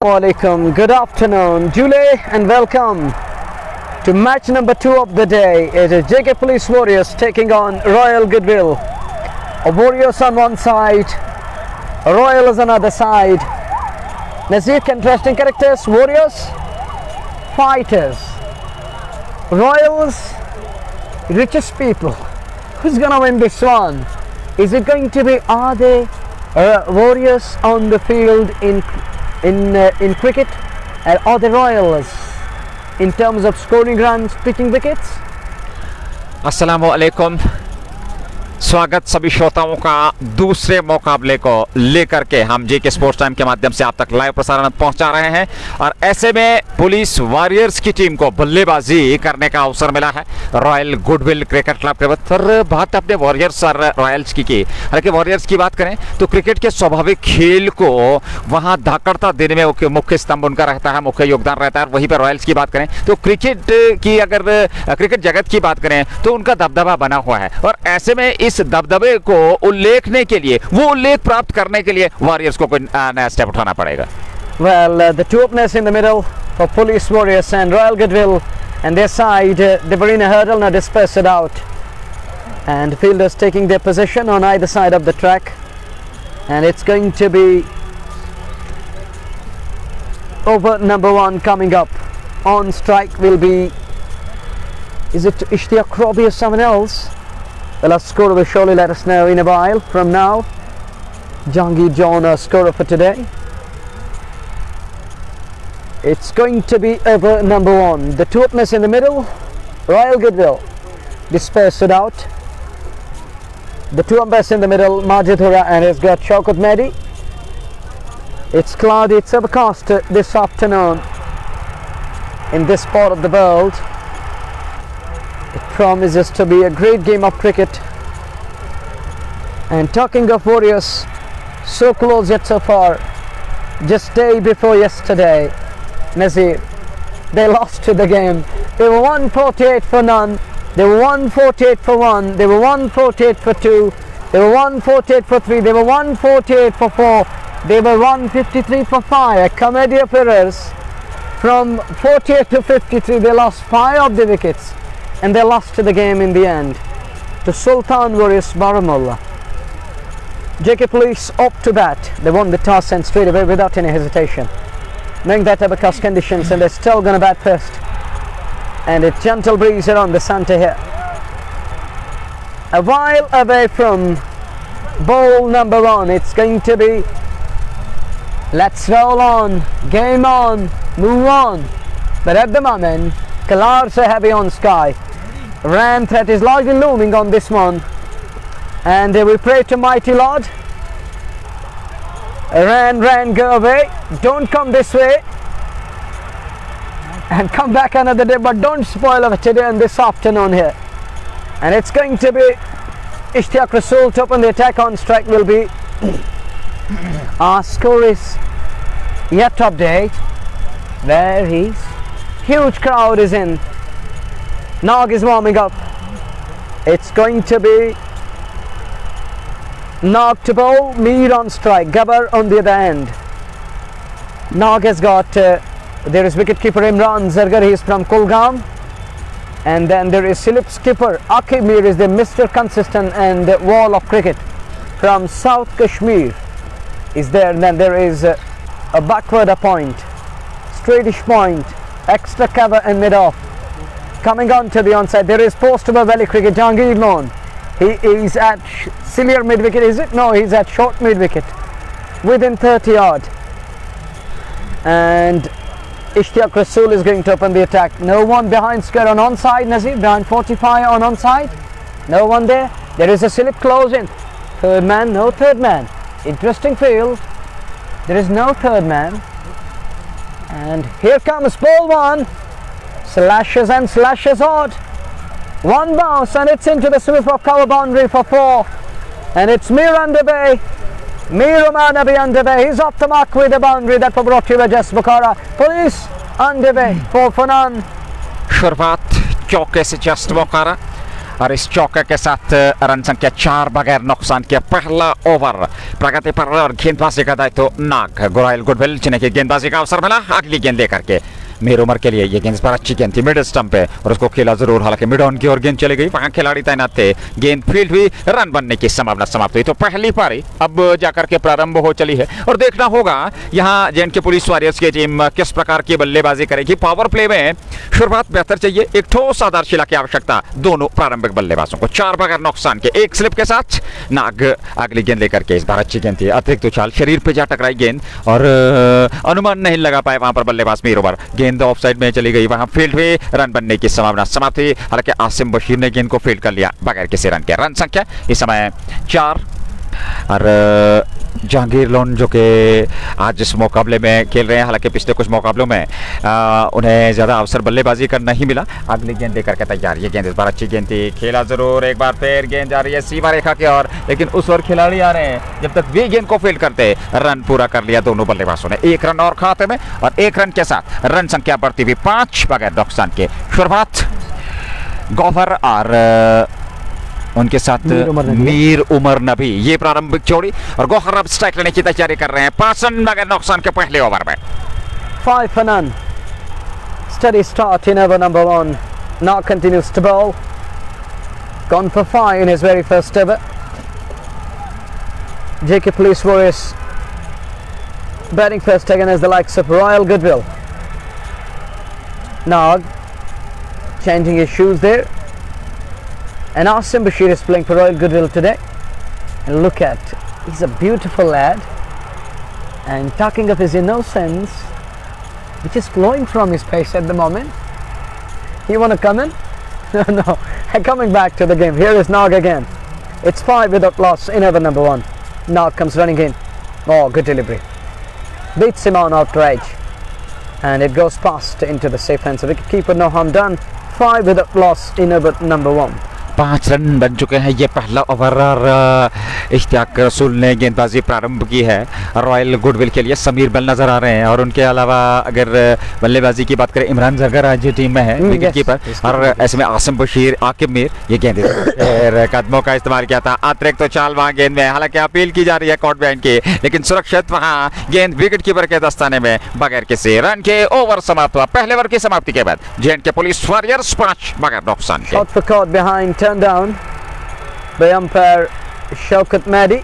Alaikum. Good afternoon, Julie, and welcome to match number 2 of the day. It is JK Police Warriors taking on Royal Goodwill. Warriors on one side, Royals on another side. Nazir, contrasting characters. Warriors, fighters. Royals, richest people. Who's gonna win this one? Is it going to be, are they Warriors on the field in cricket, and are the Royals in terms of scoring runs, picking wickets? अस्सलामुअलैकुम। स्वागत सभी श्रोताओं का दूसरे मुकाबले को लेकर के हम जेके स्पोर्ट्स टाइम के माध्यम से आप तक लाइव प्रसारण पहुंचा रहे हैं। और ऐसे में पुलिस वॉरियर्स की टीम को बल्लेबाजी करने का अवसर मिला है रॉयल गुडविल क्रिकेट क्लब के पर बात अपने वॉरियर्स और रॉयल्स की हालांकि वॉरियर्स की बात करें तो क्रिकेट के स्वाभाविक खेल को वहां धाकड़ता देने में मुख्य स्तंभ उनका रहता है, मुख्य योगदान रहता है। वहीं पर रॉयल्स की बात करें तो क्रिकेट जगत की बात करें तो उनका दबदबा बना हुआ है और ऐसे में इस दबदबे को उल्लेखने के लिए, वो उल्लेख प्राप्त करने के लिए वॉरियर्स को कोई नया स्टेप उठाना पड़ेगा। Well, the two openers in the middle for Police Warriors and Royal Goodwill, and their side, they were in a hurdle, now dispersed it out, and fielders taking their position on either side of the track, and it's going to be over number 1 coming up. On strike will be, is it Ishtiaq Robbie or someone else? Well, our scorer will surely let us know in a while from now. Jahangir John, our scorer for today. It's going to be over number 1. The two openers in the middle, Royal Goodwill, dispersed it out. The two umpires in the middle, Majid Hura and he's got Shaukat Mehdi. It's cloudy, it's overcast this afternoon in this part of the world. It promises to be a great game of cricket. And talking of Warriors, so close yet so far, just day before yesterday, Nazir, they lost to the game. They were 148 for none, they were 148 for 1, they were 148 for 2, they were 148 for 3, they were 148 for 4, they were 153 for 5. A comedy of errors. From 48 to 53, they lost 5 of the wickets. And they lost the game in the end to Sultan Warriors Baramulla. JK Police up to bat. They won the toss and straight away without any hesitation. Knowing that overcast conditions, and they're still going to bat first. And a gentle breeze around the centre here. A while away from ball number 1. It's going to be, let's roll on, game on, move on. But at the moment, clouds are heavy on sky. Rain threat is largely looming on this one, and we pray to mighty Lord. Rain, go away, don't come this way, and come back another day, but don't spoil of today and this afternoon here. And it's going to be Ishtiaq Rasool to open the attack. On strike will be our score is yet to update. There he's, huge crowd is in. Nog is warming up. It's going to be Nog to bowl, Mir on strike, Gabbar on the other end. Nog has got, there is wicketkeeper Imran Zargar, he is from Kulgam. And then there is Silip skipper Aqib Mir, is the Mr. Consistent and wall of cricket from South Kashmir is there. And then there is a backward a point, straightish point, extra cover and mid off. Coming on to the onside, there is post-over valley cricket, Jahangir Loan. He is at sillier mid-wicket, is it? No, he's at short mid-wicket, within 30 odd. And Ishtiaq Rasool is going to open the attack. No one behind square on onside, Nazir, behind 45 on onside. No one there. There is a slip close in. Third man, no third man. Interesting field. There is no third man. And here comes ball 1. Slashes and slashes hard. 1 bounce and it's into the sweep of cover boundary for 4. And it's Mir Underbay. Mir Rahman Nabi Underbay. He's off the mark with the boundary that was brought to you by Jess Bukhara. Police Underbay 4 for none. शुरुआत चौके से just बुखारा और इस चौके के साथ run संख्या 4 बगैर नुकसान के पहला ओवर प्रगति पर और गेंदबाजी का दायित्व नाग रॉयल गुडविल, जिन्हें की गेंदबाजी का अवसर मिला अगली गेंद लेकर के। मीर उमर के लिए ये गेंद पर अच्छी गेंद थी मिड स्टंप पे और उसको खेला जरूर, हालांकि मिड ऑन की ओर गेंद चली गई, वहां खिलाड़ी तैनात थे, गेंद फील्ड हुई, रन बनने की संभावना समाप्त हुई। तो पहली पारी अब जाकर के प्रारंभ हो चली है और देखना होगा यहाँ जे एंड के पुलिस वॉरियर्स की टीम किस प्रकार की बल्लेबाजी करेगी। पावर प्ले में शुरुआत बेहतर चाहिए, एक ठोस आधारशिला की आवश्यकता दोनों प्रारंभिक बल्लेबाजों को। 4 बगैर नुकसान के एक स्लिप के साथ नाग अगली गेंद लेकर के। इस बार अच्छी गेंद थी, अतिरिक्त उछाल, शरीर पे जा टकराई गेंद और अनुमान नहीं लगा पाए वहां पर बल्लेबाज मीर उमर, गेंद ऑफ साइड में चली गई, वहां फील्ड हुई, रन बनने की संभावना समाप्त हुई। हालांकि आसिम बशीर ने गेंद को फील्ड कर लिया बगैर किसी रन के। रन संख्या इस समय 4 और जहांगीर लोन जो कि आज इस मुकाबले में खेल रहे हैं, हालांकि पिछले कुछ मुकाबलों में उन्हें ज़्यादा अवसर बल्लेबाजी का नहीं मिला। अगली गेंद लेकर के तैयार, ये गेंद इस बार अच्छी गेंद थी, खेला जरूर, एक बार फिर गेंद जा रही है सीमा रेखा की ओर, लेकिन उस ओर खिलाड़ी आ रहे हैं, जब तक वे गेंद को फील्ड करते रन पूरा कर लिया दोनों बल्लेबाजों ने। 1 रन और खाते में और 1 रन के साथ रन संख्या बढ़ती हुई 5 बगैर नुकसान के। शुरुआत गौहर और उनके साथ मीर उमर नबी, ये प्रारंभिक जोड़ी और गौहर अब स्ट्राइक लेने की तैयारी कर रहे हैं 5 रन बगैर नुकसान के पहले ओवर में। 5 for none. Steady start in over number 1. Now continues to bowl. Gone for 5 in his very first ever. JK Police Warriors batting first against the likes of Royal Goodwill. Nag changing his shoes there. And Asim Bashir is playing for Royal Goodwill today. And look at, he's a beautiful lad. And talking of his innocence, which is flowing from his face at the moment. You want to come in? No. Coming back to the game. Here is Nag again. It's 5 without loss in over number 1. Nag comes running in. Oh, good delivery. Beats him on after edge. And it goes past into the safe hands of wicketkeeper. No harm done. 5 without loss in over number 1. 5 run बन चुके हैं ये पहला over और इश्तियाक रसूल ने गेंदबाजी प्रारंभ की है रॉयल गुडविल के लिए। समीर बल नजर आ रहे हैं और उनके अलावा अगर बल्लेबाजी की बात करें इमरान जरगर आज टीम में है विकेट कीपर, और ऐसे में आसिम बशीर, आकिब मीर, ये गेंद कदमों का इस्तेमाल किया था, अतिरिक्त चाल वहां गेंद में, हालांकि अपील की जा रही है कॉट बैंड की, लेकिन सुरक्षित वहां गेंद विकेट कीपर के दस्ताने में बगैर किसी रन के ओवर समाप्त हुआ। पहले ओवर की समाप्ति के बाद जे&के पुलिस वॉरियर्स 5 बगैर नुकसान के। Shot for caught behind, turned down by umpire Shaukat Mahdi.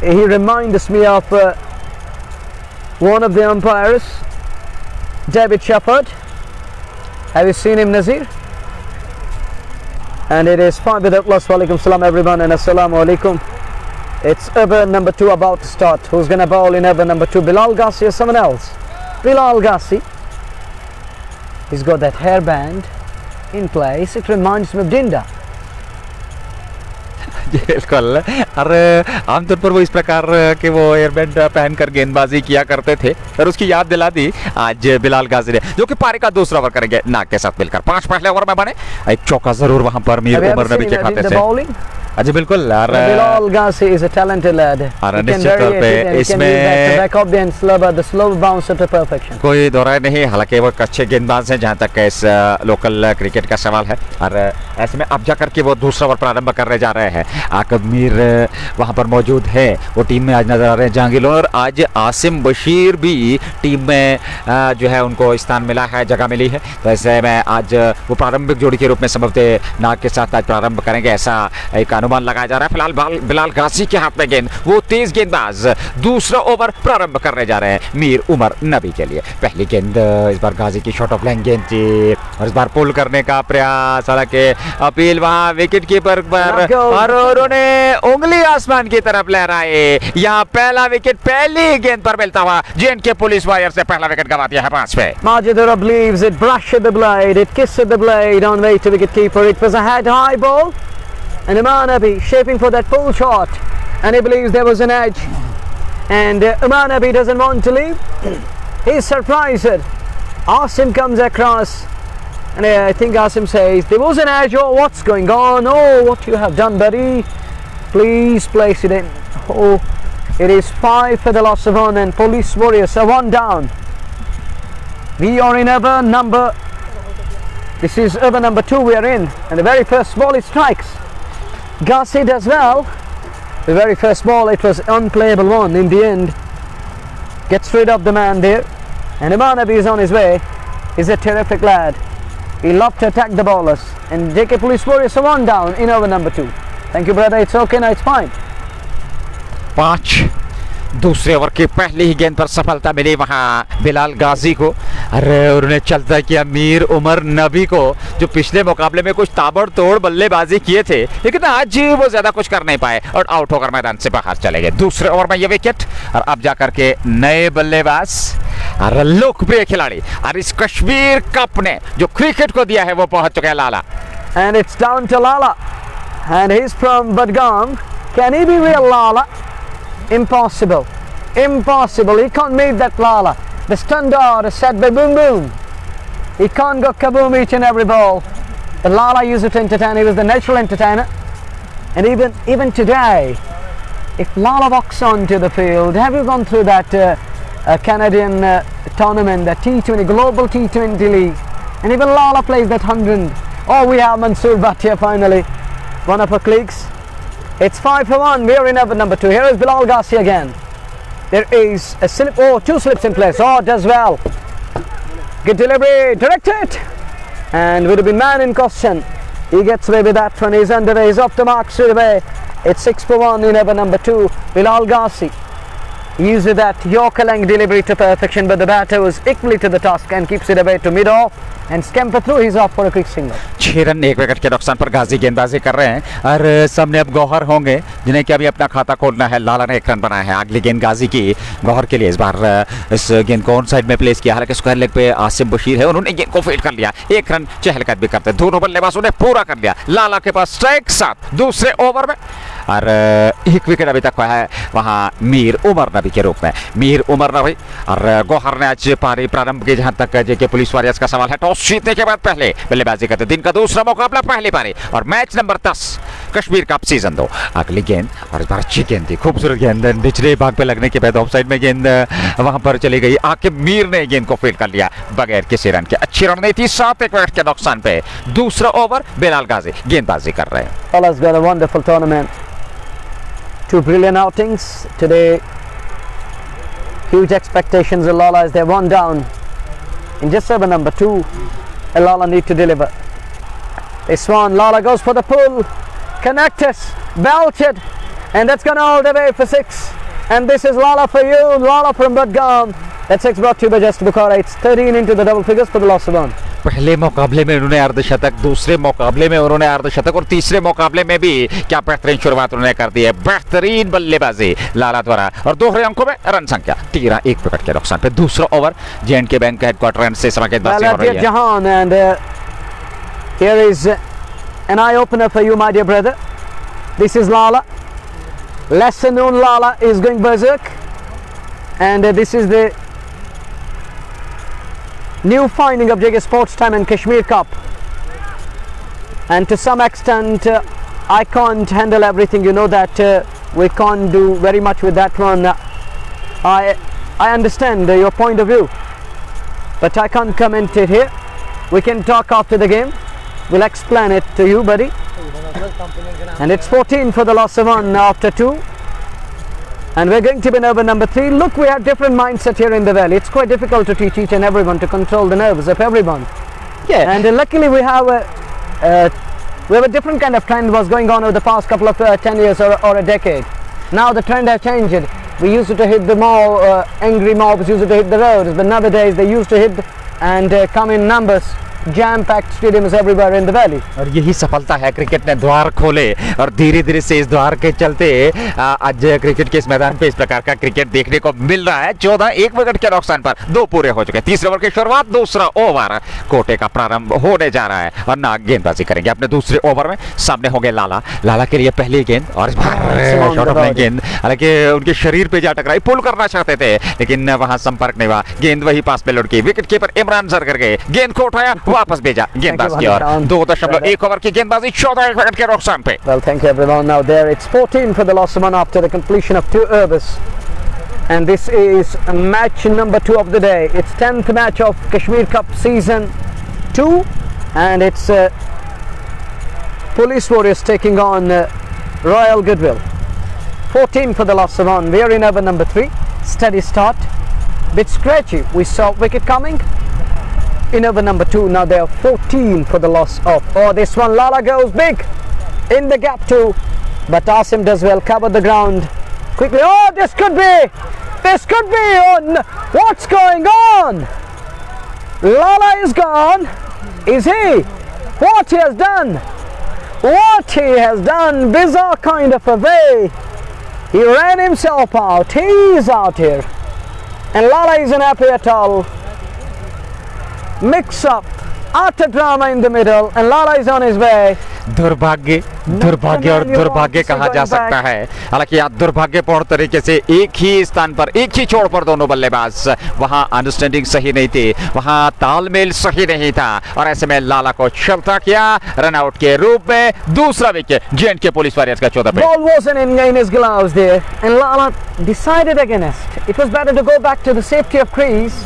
He reminds me of one of the umpires, David Shepherd. Have you seen him, Nazir? And it is 5 without loss. Walaikum salam everyone and assalamu alaikum. It's over number 2 about to start. Who's going to bowl in over number 2? Bilal Ghazi or someone else? Bilal Ghazi. He's got that hairband in place. It reminds me of Dinda. बिल्कुल, और आमतौर पर वो इस प्रकार के वो एयरबैंड पहनकर गेंदबाजी किया करते थे और उसकी याद दिला दी आज बिलाल गाजी ने, जो कि पारी का दूसरा ओवर करेंगे नाग के साथ मिलकर। 5 पहले ओवर में बने, एक चौका जरूर वहां पर मीर उमर नबी के खाते से। अच्छा बिल्कुल, Bilal Ghazi is a talented lad. निश्चित तौर पे इसमें कोई दो राय नहीं, हालांकि वो अच्छे गेंदबाज हैं जहां तक इस लोकल क्रिकेट का सवाल है, और ऐसे में अब जाकर के वो दूसरा ओवर प्रारंभ करने जा रहे हैं। आकिब मीर वहां पर मौजूद है, वो टीम में आज नजर आ रहे हैं। जहांगीर और आज आसिम बशीर भी टीम में जो है उनको स्थान मिला है, जगह मिली है, तो ऐसे में आज वो प्रारंभिक जोड़ी के रूप में संभवतः नाग के साथ आज प्रारंभ करेंगे, ऐसा एक अनुमान लगाया जा रहा है। फिलहाल बिलाल गाजी के हाथ में गेंद, वो तेज गेंदबाज दूसरा ओवर प्रारंभ करने जा रहे हैं मीर उमर नबी के लिए। पहली गेंद इस बार गाजी की शॉर्ट ऑफ लाइन गेंद थी और इस बार पुल करने का प्रयास, हालांकि अपील वहां विकेट कीपर पर और उन्होंने उंगली आसमान की तरफ लहराए। यहाँ पहला विकेट पहली गेंद पर मिलता हुआ जे&के पुलिस वॉरियर्स से पहला विकेट गवा दिया है 5 पे। Majidura believes it brushed the blade, it kissed the blade on way to wicket keeper. It was a head high ball. And Umar Nabi shaping for that full shot, and he believes there was an edge, and Umar Nabi doesn't want to leave. He's surprised. Asim comes across, and I think Asim says there was an edge. Oh, what's going on? Oh, what you have done, buddy? Please place it in. Oh, it is 5 for the loss of 1, and Police Warriors are 1 down. We are in over number This is over number 2 we are in, and the very first ball he strikes. Ghazi does well. The very first ball, it was unplayable one in the end. Gets rid of the man there, and Imanabi is on his way. He's a terrific lad. He loved to attack the bowlers, and JK Police Warriors are 1 down in over number 2. Thank you brother, it's okay now, it's fine. 5 दूसरे over की पहली ही गेंद पर सफलता मिली वहां बिलाल गाजी को। अरे उन्होंने चलता किया मीर उमर नबी को, जो पिछले मुकाबले में कुछ ताबड़तोड़ बल्लेबाजी किए थे, लेकिन आज वो ज्यादा कुछ कर नहीं पाए और आउट होकर मैदान से बाहर चले गए। दूसरे ओवर में ये विकेट, और अब जाकर के नए बल्लेबाज और लोकप्रिय खिलाड़ी और इस कश्मीर कप ने जो क्रिकेट को दिया है वो पहुंच चुके हैं लाला। And it's down to Lala, and he's from Budgam. Can he be real Lala? Impossible. Impossible. He can't meet that Lala. The standard is set by boom boom. He can't go kaboom each and every ball. But Lala used it to entertain. He was the natural entertainer. And even today, if Lala walks onto the field, have you gone through that Canadian tournament, the T20, Global T20 League? And even Lala plays that 100. Oh, we have Mansoor Bhatia finally. One of our colleagues. It's 5 for 1. We are in over number 2. Here is Bilal Ghazi again. There is a slip. Oh, 2 slips in place. Oh, does well. Good delivery. Directed. And would have been man in question. He gets away with that one. He's underway. He's off the mark straight away. It's 6 for 1 in over number 2. Bilal Ghazi uses that Yorker length delivery to perfection, but the batter was equally to the task and keeps it away to mid-off and scamper through. He's off for a quick single. 6 run 1 wicket के नुकसान पर गाजी गेंदबाजी कर रहे हैं और सामने अब गौहर होंगे, जिन्हें कि अभी अपना खाता खोलना है। लाला ने 1 रन बनाया है। अगली गेंद गाजी की गौहर के लिए। इस बार इस गेंद को ऑन साइड में प्लेस किया, हालांकि स्क्वायर लेग पे आसिम बशीर है, उन्होंने गेंद को फील्ड कर लिया। 1 रन चहलकदमी करते दोनों बल्लेबाजों ने पूरा कर लिया। लाला के पास स्ट्राइक 7 दूसरे ओवर में, और 1 विकेट अभी तक है वहां मीर उमर नबी के रूप में। मीर उमर नबी और गौहर ने आज पारी प्रारंभ की। जहां तक जेके पुलिस वॉरियर्स का सवाल है, टॉस जीतने के बाद पहले बल्लेबाजी करते। दिन का दूसरा मुकाबला, पहली पारी और match number 10 Kashmir cup season 2। अगली गेंद, और इस बार अच्छी गेंद थी, खूबसूरत गेंद, निचले भाग पे लगने के बाद ऑफ साइड में गेंद वहां पर चली गई। आके मीर ने गेंद को फील्ड कर लिया बगैर किसी रन के। अच्छी रणनीति, 7 विकेट के नुकसान पे दूसरा ओवर। बिलाल गाजी गेंदबाजी कर रहे हैं। Lala's got a wonderful tournament. 2 brilliant outings today. Huge expectations of Lala as they're 1 down in just over number 2. And Lala need to deliver. This one, Lala goes for the pull, connected, belted, and that's gone all the way for 6. And this is Lala for you, Lala from Budgam. That 6 brought to you by Just Bukhara. It's 13 into the double figures for the loss of 1. पहले मुकाबले में उन्होंने अर्धशतक, दूसरे मुकाबले में उन्होंने अर्धशतक, और तीसरे मुकाबले में भी क्या बेहतरीन शुरुआत उन्होंने कर दी है। बेहतरीन बल्लेबाजी लाला द्वारा, और दोहरे अंकों में रन संख्या 13, 1 विकेट के नुकसान पे दूसरा ओवर। जे&के बैंक हेडक्वार्टर से समय गेंदबाजी हो रही है। Jahan, and here is an eye opener for you, my dear brother. This is Lala. Lesser known Lala is going berserk, and this is the new finding of JK Sports Time and Kashmir Cup. And to some extent, I can't handle everything. You know that we can't do very much with that one. I understand your point of view, but I can't comment it here. We can talk after the game. We'll explain it to you, buddy. And it's 14 for the loss of 1 after 2. And we're going to be in over number 3. Look, we have different mindset here in the valley. It's quite difficult to teach each and everyone to control the nerves of everyone. Yeah. And luckily we have a different kind of trend was going on over the past couple of 10 years or a decade. Now the trend has changed. We used to hit the mall, angry mobs used to hit the roads, but nowadays they used to hit and come in numbers. Jam-packed stadiums everywhere in the valley. और यही सफलता है, cricket ने द्वार खोले और धीरे धीरे से इस द्वार के चलते आज क्रिकेट के इस मैदान पे इस प्रकार का क्रिकेट देखने को मिल रहा है। 14, 1 विकेट के नुकसान पर 2 पूरे हो चुके हैं। तीसरे ओवर की शुरुआत, दूसरा ओवर कोटे का प्रारंभ होने जा रहा है और ना गेंदबाजी करेंगे अपने दूसरे ओवर में। सामने होंगे लाला। लाला के लिए पहली गेंद, और इस बार शॉट ऑफ लाइन गेंद, हालांकि उनके शरीर पे जा टकराई, पुल करना चाहते थे लेकिन वहां संपर्क नहीं हुआ। गेंद वही पास पे लुढ़की। विकेट कीपर इमरान जर कर गए, गेंद को उठाया, वापस भेजा गेंदबाज की ओर। 2.1 ओवर की गेंदबाजी, 14 विकेट के नुकसान पे। Well, thank you everyone. Now there it's 14 for the loss of 1 after the completion of 2 overs. And this is match number 2 of the day. It's 10th match of Kashmir Cup season 2. and it's Police Warriors taking on Royal Goodwill. 14 for the loss of 1. We are in over number 3. Steady start. Bit scratchy. We saw wicket coming. In over number 2. Now they are 14 for the loss of. Oh, this one Lala goes big. In the gap too. But Asim does well. Cover the ground. Quickly. Oh, this could be. This could be on. What's going on? Lala is gone. Is he? What he has done? What he has done? Bizarre kind of a way. He ran himself out. He is out here. And Lala isn't happy at all. Mix up. Utter drama in the middle. And Lala is on his way. दुर्भाग्य दुर्भाग्य और दुर्भाग्य कहा जा सकता है। हालांकि यहाँ दुर्भाग्यपूर्ण तरीके से एक ही स्थान पर एक ही छोर पर दोनों बल्लेबाज, वहां अंडरस्टैंडिंग सही नहीं थी, वहां तालमेल सही नहीं था और ऐसे में लाला को चलता किया रनआउट के रूप में। दूसरा विकेट जे&के पुलिस वॉरियर्स का 14 पे। Ball wasn't in his gloves there and Lala decided against. It was better to go back to the safety of crease.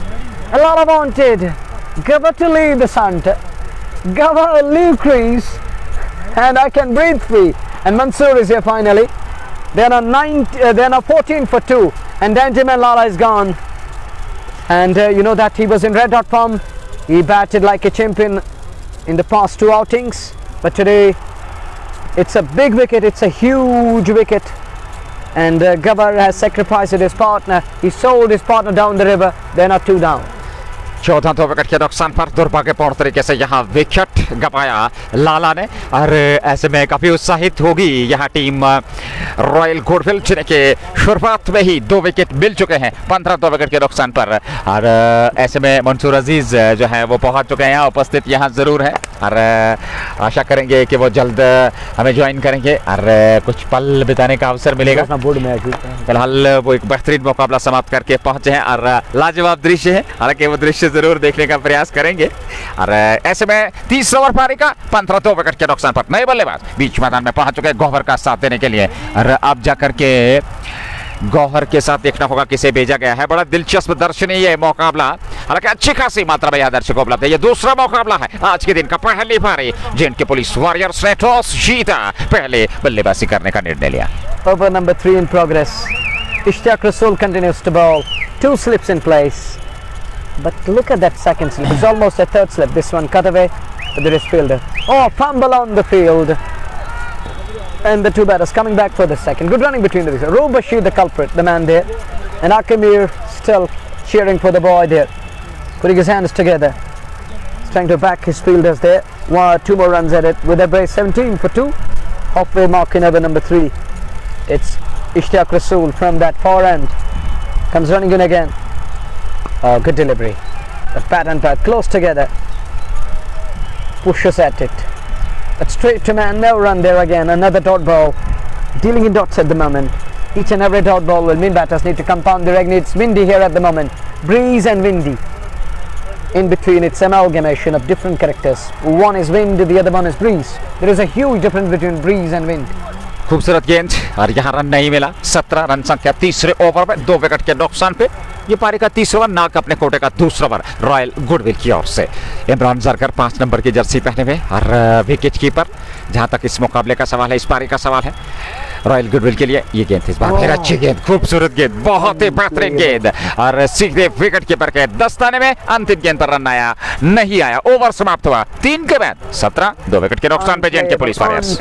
And Lala wanted Gava to leave the center. Gava leave crease. And I can breathe free. And Mansoor is here finally. They are now 14 for 2. And Danjiman Lala is gone. And you know that he was in red hot form. He batted like a champion in the past 2 outings. But today, it's a big wicket. It's a huge wicket. And Gawar has sacrificed his partner. He sold his partner down the river. They're not 2 down. 14 wicket के नुकसान पर दुर्भाग्यपूर्ण तरीके से यहाँ wicket गंवाया लाला ने और ऐसे में काफी उत्साहित होगी यहाँ टीम रॉयल गुडविल, जिन्हें के शुरुआत में ही 2 विकेट मिल चुके हैं 15 विकेट के नुकसान पर। और ऐसे में मंसूर अजीज जो है वो पहुंच चुके हैं यहाँ, उपस्थित यहाँ जरूर है और आशा करेंगे कि वो जल्द हमें ज्वाइन करेंगे और कुछ पल बिताने का अवसर मिलेगा। फिलहाल वो एक बेहतरीन मुकाबला समाप्त करके पहुंचे हैं और लाजवाब दृश्य है, हालांकि वो दृश्य जरूर देखने का प्रयास करेंगे। और ऐसे में 30 ओवर पारी का 15 विकेट के नुकसान पर नए बल्लेबाज बीच मैदान में पहुंच चुके गौहर का साथ देने के लिए। और अब जाकर के गौहर के साथ देखना होगा किसे भेजा गया है। बड़ा दिलचस्प दर्शनीय ये मुकाबला, हालांकि अच्छी खासी मात्रा में दर्शकों उपलब्ध है। ये दूसरा मुकाबला है आज के दिन का। पहली पारी जे&के पुलिस वॉरियर्स ने टॉस जीता, पहले बल्लेबाजी करने का निर्णय लिया। Over number 3 in progress. Ishtaq Rasool continues to bowl. 2 slips in place. But look at that second slip. It's almost a third slip. This one cut away, but there is fielder. Oh, fumble on the field. And the 2 batters coming back for the second. Good running between the wickets. Roob Bashir, the culprit, the man there. And Akimir still cheering for the boy there. Putting his hands together. He's trying to back his fielders there. 2 more runs at it with a brace. 17 for 2. Halfway mark in over number 3. It's Ishtaq Rasool from that far end. Comes running in again. Oh, good delivery. The bat and bat close together. Pushes at it. But straight to man, no run there again. Another dot ball. Dealing in dots at the moment. Each and every dot ball will mean batters need to compound their egg. It's windy here at the moment. Breeze and windy. In between, it's amalgamation of different characters. One is wind, the other one is breeze. There is a huge difference between breeze and wind. खूबसूरत गेंद और यहाँ run नहीं मिला। 17 run संख्या तीसरे over में 2 wicket के नुकसान पे। ये पारी का 30वां ओवर, नाक अपने कोटे का दूसरा ओवर रॉयल गुडविल की ओर से। इमरान जरकर 5 नंबर की जर्सी पहने हुए और विकेट कीपर। जहां तक इस मुकाबले का सवाल है, इस पारी का सवाल है, रॉयल गुडविल के लिए ये गेंद इस बार फिर अच्छी गेंद, खूबसूरत गेंद, बहुत ही बेहतरीन गेंद और सीधे विकेट कीपर के दस्ताने में। अंतिम गेंद पर रन आया नहीं आया। ओवर समाप्त हुआ 3 के बाद 17, 2 विकेट के नुकसान पे जे&के police warriors.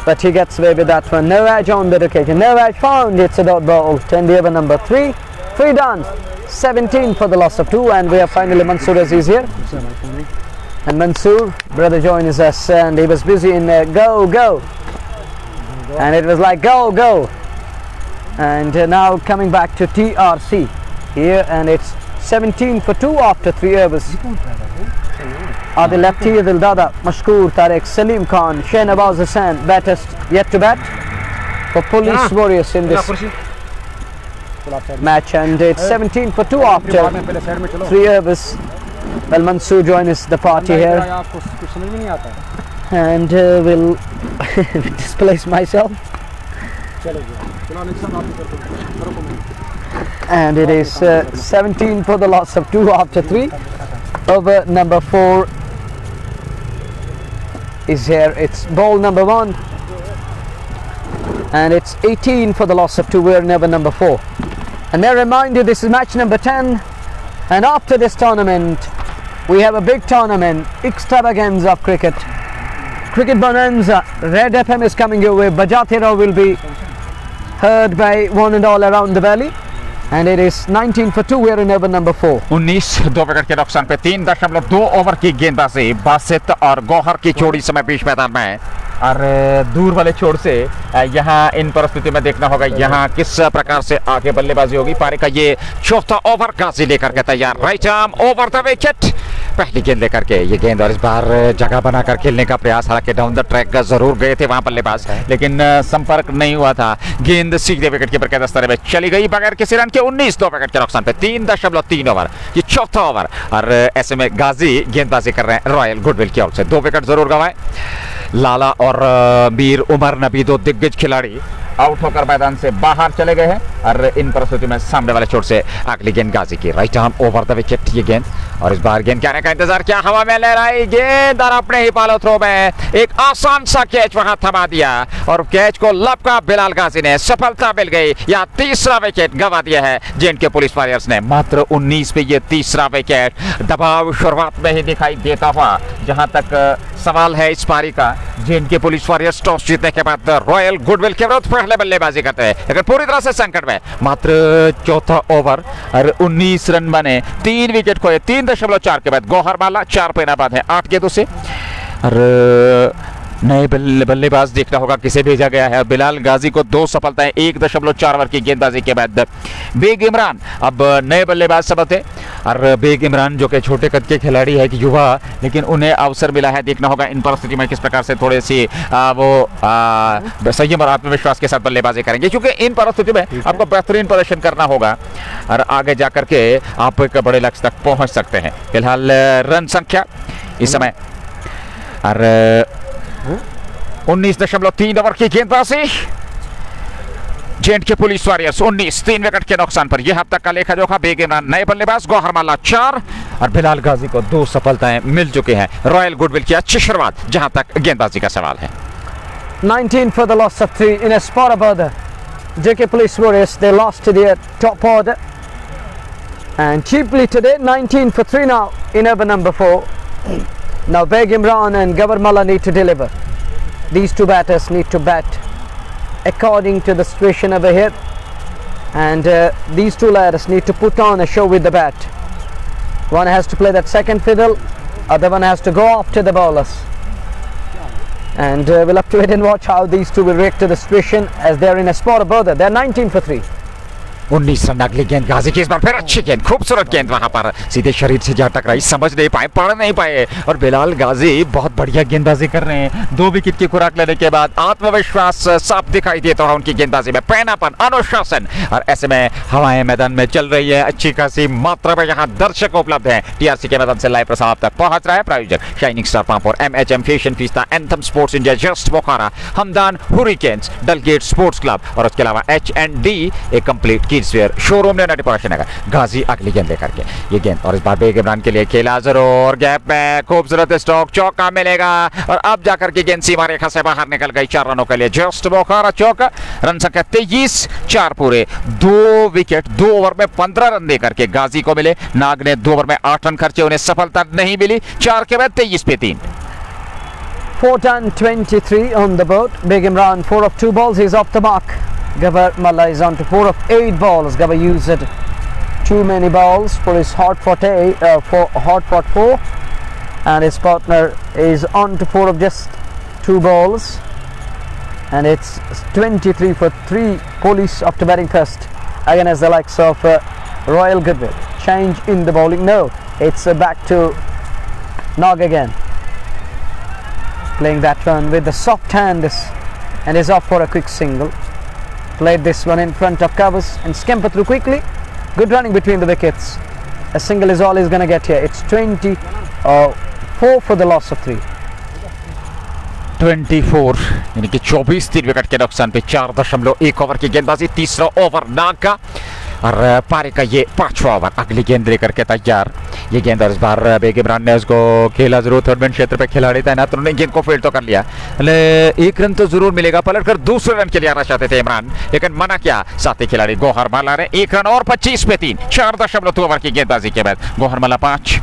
But he gets away with that one. No edge on the occasion. No edge found. It's a dot ball. 10 over number 3. 3 done. 17 for the loss of 2. And we have finally Mansoor Aziz here. And Mansoor, brother, joins us. And he was busy in go, go. And it was like go, go. And now coming back to TRC here. And it's 17 for 2 after 3 overs. The lefty Adil Dada, Mashkoor, Tariq, Salim Khan, Shahnawaz Hassan, batters yet to bat for Police Warriors in this match, and it's 17 for 2 after 3 overs. Well, Mansoor joins the party here, and will displace myself. And it is 17 for the loss of 2 after 3. over number 4 is here. It's ball number 1 and it's 18 for the loss of 2. We're in over number 4. And may I remind you, this is match number 10, and after this tournament we have a big tournament, extravaganza of cricket bonanza. Red FM is coming your way. Bajate Rao will be heard by one and all around the valley, and it is 19 for 2. We are in over number 4. 19 2 wicket के नुकसान पे 3.2 over की गेंदबाजी। बासित और गौहर की जोड़ी समय बीच मैदान में, और दूर वाले छोर से यहाँ इन परिस्थितियों में देखना होगा यहाँ किस प्रकार से आगे बल्लेबाजी होगी। पारी का ये चौथा ओवर गाजी लेकर के तैयार, right arm over the wicket, पहली गेंद लेकर के ये गेंद, और इस बार जगह बनाकर खेलने का प्रयास, हालांकि डाउन द ट्रैक जरूर गए थे वहां बल्लेबाज, लेकिन संपर्क नहीं हुआ था। गेंद सीधे विकेट कीपर के दस्ताने में चली गई बगैर किसी रन के। 19 2 विकेट के नुकसान पे 3.3 ओवर, ये चौथा ओवर, और ऐसे में गाजी गेंदबाजी कर रहे हैं रॉयल गुडविल की ओर से। 2 विकेट जरूर गंवाए। लाला और मीर उमर नबी, 2 दिग्गज खिलाड़ी आउट होकर मैदान से बाहर चले गए हैं, और इन परिस्थितियों में सामने वाले छोर से अगली गेंद गाजी की, right arm over the wicket ये गेंद, और इस बार गेंद क्या आने का इंतजार किया, हवा में लहराई गेंद और अपने ही पालो थ्रो में एक आसान सा कैच वहां थमा दिया, और कैच को लपका बिलाल गाजी ने, सफलता मिल गई। या तीसरा विकेट गंवा दिया है जेएनके पुलिस वॉरियर्स ने। मात्र 19 पे ये तीसरा विकेट। दबाव शुरुआत में ही दिखाई देता हुआ, जहां तक सवाल है इस पारी का। जेएनके पुलिस वॉरियर्स टॉस जीतने के बाद रॉयल गुडविल के विरुद्ध पहले बल्लेबाजी करते हैं, लेकिन पूरी तरह से संकट में। मात्र चौथा ओवर और 19 रन बने, 3 विकेट खोए। 3.4 के बाद गौहर माला 4 पे नाबाद है 8 गेंदों से, और नए बल्लेबाज देखना होगा किसे भेजा गया है। बिलाल गाजी को 2 सफलताएं 1.4 ओवर की गेंदबाजी के बाद। बेग इमरान अब नए बल्लेबाज संभलते, और बेग इमरान जो कि छोटे कद के खिलाड़ी है, कि युवा, लेकिन उन्हें अवसर मिला है। देखना होगा इन परिस्थिति में किस प्रकार से थोड़ी सी वो संयम और आत्मविश्वास के साथ बल्लेबाजी करेंगे, क्योंकि इन परिस्थिति में आपको बेहतरीन प्रदर्शन करना होगा और आगे जाकर के आप एक बड़े लक्ष्य तक पहुंच सकते हैं। फिलहाल रन संख्या इस समय, और 19.3 ओवर की गेंदबाजी। जेएनके पुलिस वॉरियर्स 19 3 विकेट के नुकसान पर। यह अब तक का लेखा जोखा। बेग इमरान नए बल्लेबाज, गौहर माला 4, और बिलाल गाजी को 2 सफलताएं मिल चुकी हैं। रॉयल गुडविल की अच्छी शुरुआत जहां तक गेंदबाजी का सवाल है। 19 for the loss of 3 in a spot of order. JK Police Warriors, they lost to their top order, and cheaply today 19 for 3 now in over number 4. Now Beg Imran and Gawar Malla need to deliver. These two batters need to bat according to the situation over here, and these two lads need to put on a show with the bat. One has to play that second fiddle, other one has to go after the bowlers, and we'll have to wait and watch how these two will react to the situation, as they're in a spot of bother. They're 19 for 3. 19 run अगली गेंद गाजी की, इस बार फिर अच्छी गेंद, खूबसूरत गेंद वहां पर सीधे शरीर से जा टकराई, समझ नहीं पाए, पढ़ नहीं पाए, और बिलाल गाजी बहुत बढ़िया गेंदबाजी कर रहे हैं। 2 विकेट की खुराक लेने के बाद आत्मविश्वास साफ दिखाई देता है उनकी गेंदबाजी में, पैनापन, अनुशासन, और ऐसे में हवाएं मैदान में चल रही है अच्छी खासी मात्रा में। यहाँ दर्शक उपलब्ध है। टीआरसी के मैदान से लाइव प्रसारण तक पहुंच रहा है प्रायोजक shining star Pampore, MHM fashion fiesta, anthem sports India, just Bokhara, Hamdan hurricanes, Dalgate sports club, और उसके अलावा H&D एक कंप्लीट किड्सवेयर शोरूम ने नगर। गाजी अगली गेंद लेकर के ये गेंद, और इस बार बेग इमरान के लिए खेला जरूर, गैप में खूबसूरत स्ट्रोक, चौका मिलेगा, और अब जाकर के गेंद सीमा रेखा से बाहर निकल गई 4 रनों के लिए। जस्ट बोखारा चौका, रन संख्या 23, 4 पूरे, 2 विकेट, 2 ओवर में 15 रन देकर के गाजी को मिले। नाग ने 2 ओवर में 8 रन खर्चे, उन्हें सफलता नहीं मिली। 4 के बाद 23 पे 3। 4 done, 23 on the board. Beg Imran 4 of 2 balls, he's off the mark. Gawar Malla is on to 4 of 8 balls. Gawar used too many balls for his hard fought 4, and his partner is on to 4 of just 2 balls, and it's 23 for 3 Police after batting first, again as the likes of Royal Goodwill. Change in the bowling, no, it's back to Nog again, playing that one with the soft hand, and is off for a quick single. Played this one in front of covers and scamper through quickly. Good running between the wickets. A single is all he's going to get here. It's 24 for the loss of 3. 24 यानी कि 24 3 wicket के नुकसान पे 4.1 over की गेंदबाजी। तीसरा over नाग का, और पारी का ये 5वां ओवर, अगली गेंद लेकर के तैयार। ये गेंद और इस बार बेग इमरान ने उसको खेला जरूर, थर्ड मैन क्षेत्र पे खिलाड़ी तैनात, उन्होंने गेंद को फील्ड तो कर लिया, एक रन तो जरूर मिलेगा, पलटकर दूसरे रन के लिए आना चाहते थे इमरान, लेकिन मना किया साथी खिलाड़ी गौहर माला ने। 1 रन और 25 पे 3, 4.2 ओवर की गेंदबाजी के बाद गौहर माला 5,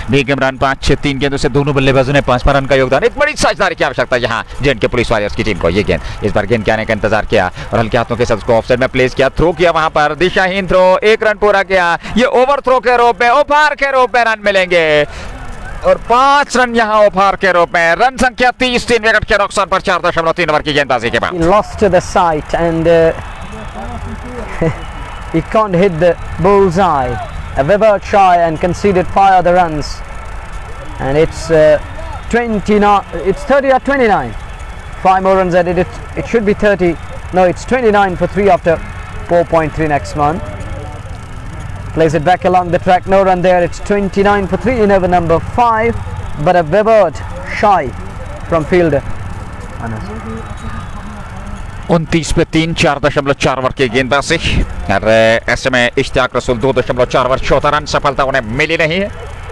बेग इमरान 5, 3 गेंदों से दोनों बल्लेबाजों ने 5 रन का योगदान। एक बड़ी साझेदारी की आवश्यकता यहाँ जे&के पुलिस वॉरियर्स की टीम को। ये गेंद इस बार गेंद के आने का इंतजार किया और हल्के हाथों के साथ उसको ऑफसाइड में प्लेस किया, थ्रो किया, वहां पर दिशाहीन थ्रो, 1 रन पूरा किया। ये ओवर थ्रो के रूप में, उपहार के रूप में रन मिलेंगे और 5 रन यहाँ उपहार के रूप में। रन संख्या 30, 3 विकेट के नुकसान पर 4.3 ओवर की गेंदबाजी के बाद। He lost to the sight and he can't hit the bullseye. Weber shy and conceded 5 other runs, and it's 30 or 29. 5 more runs added. It should be 30. No, it's 29 for 3 after 4.3 next month. Plays it back along the track. No run there. It's 29 for 3 in over number 5, but a Weber shy from fielder. 29 पे 3, 4.4 over की गेंदबाजी। और ऐसे में इश्तियाक रसूल 2.4 over 14 run, सफलता उन्हें मिली नहीं है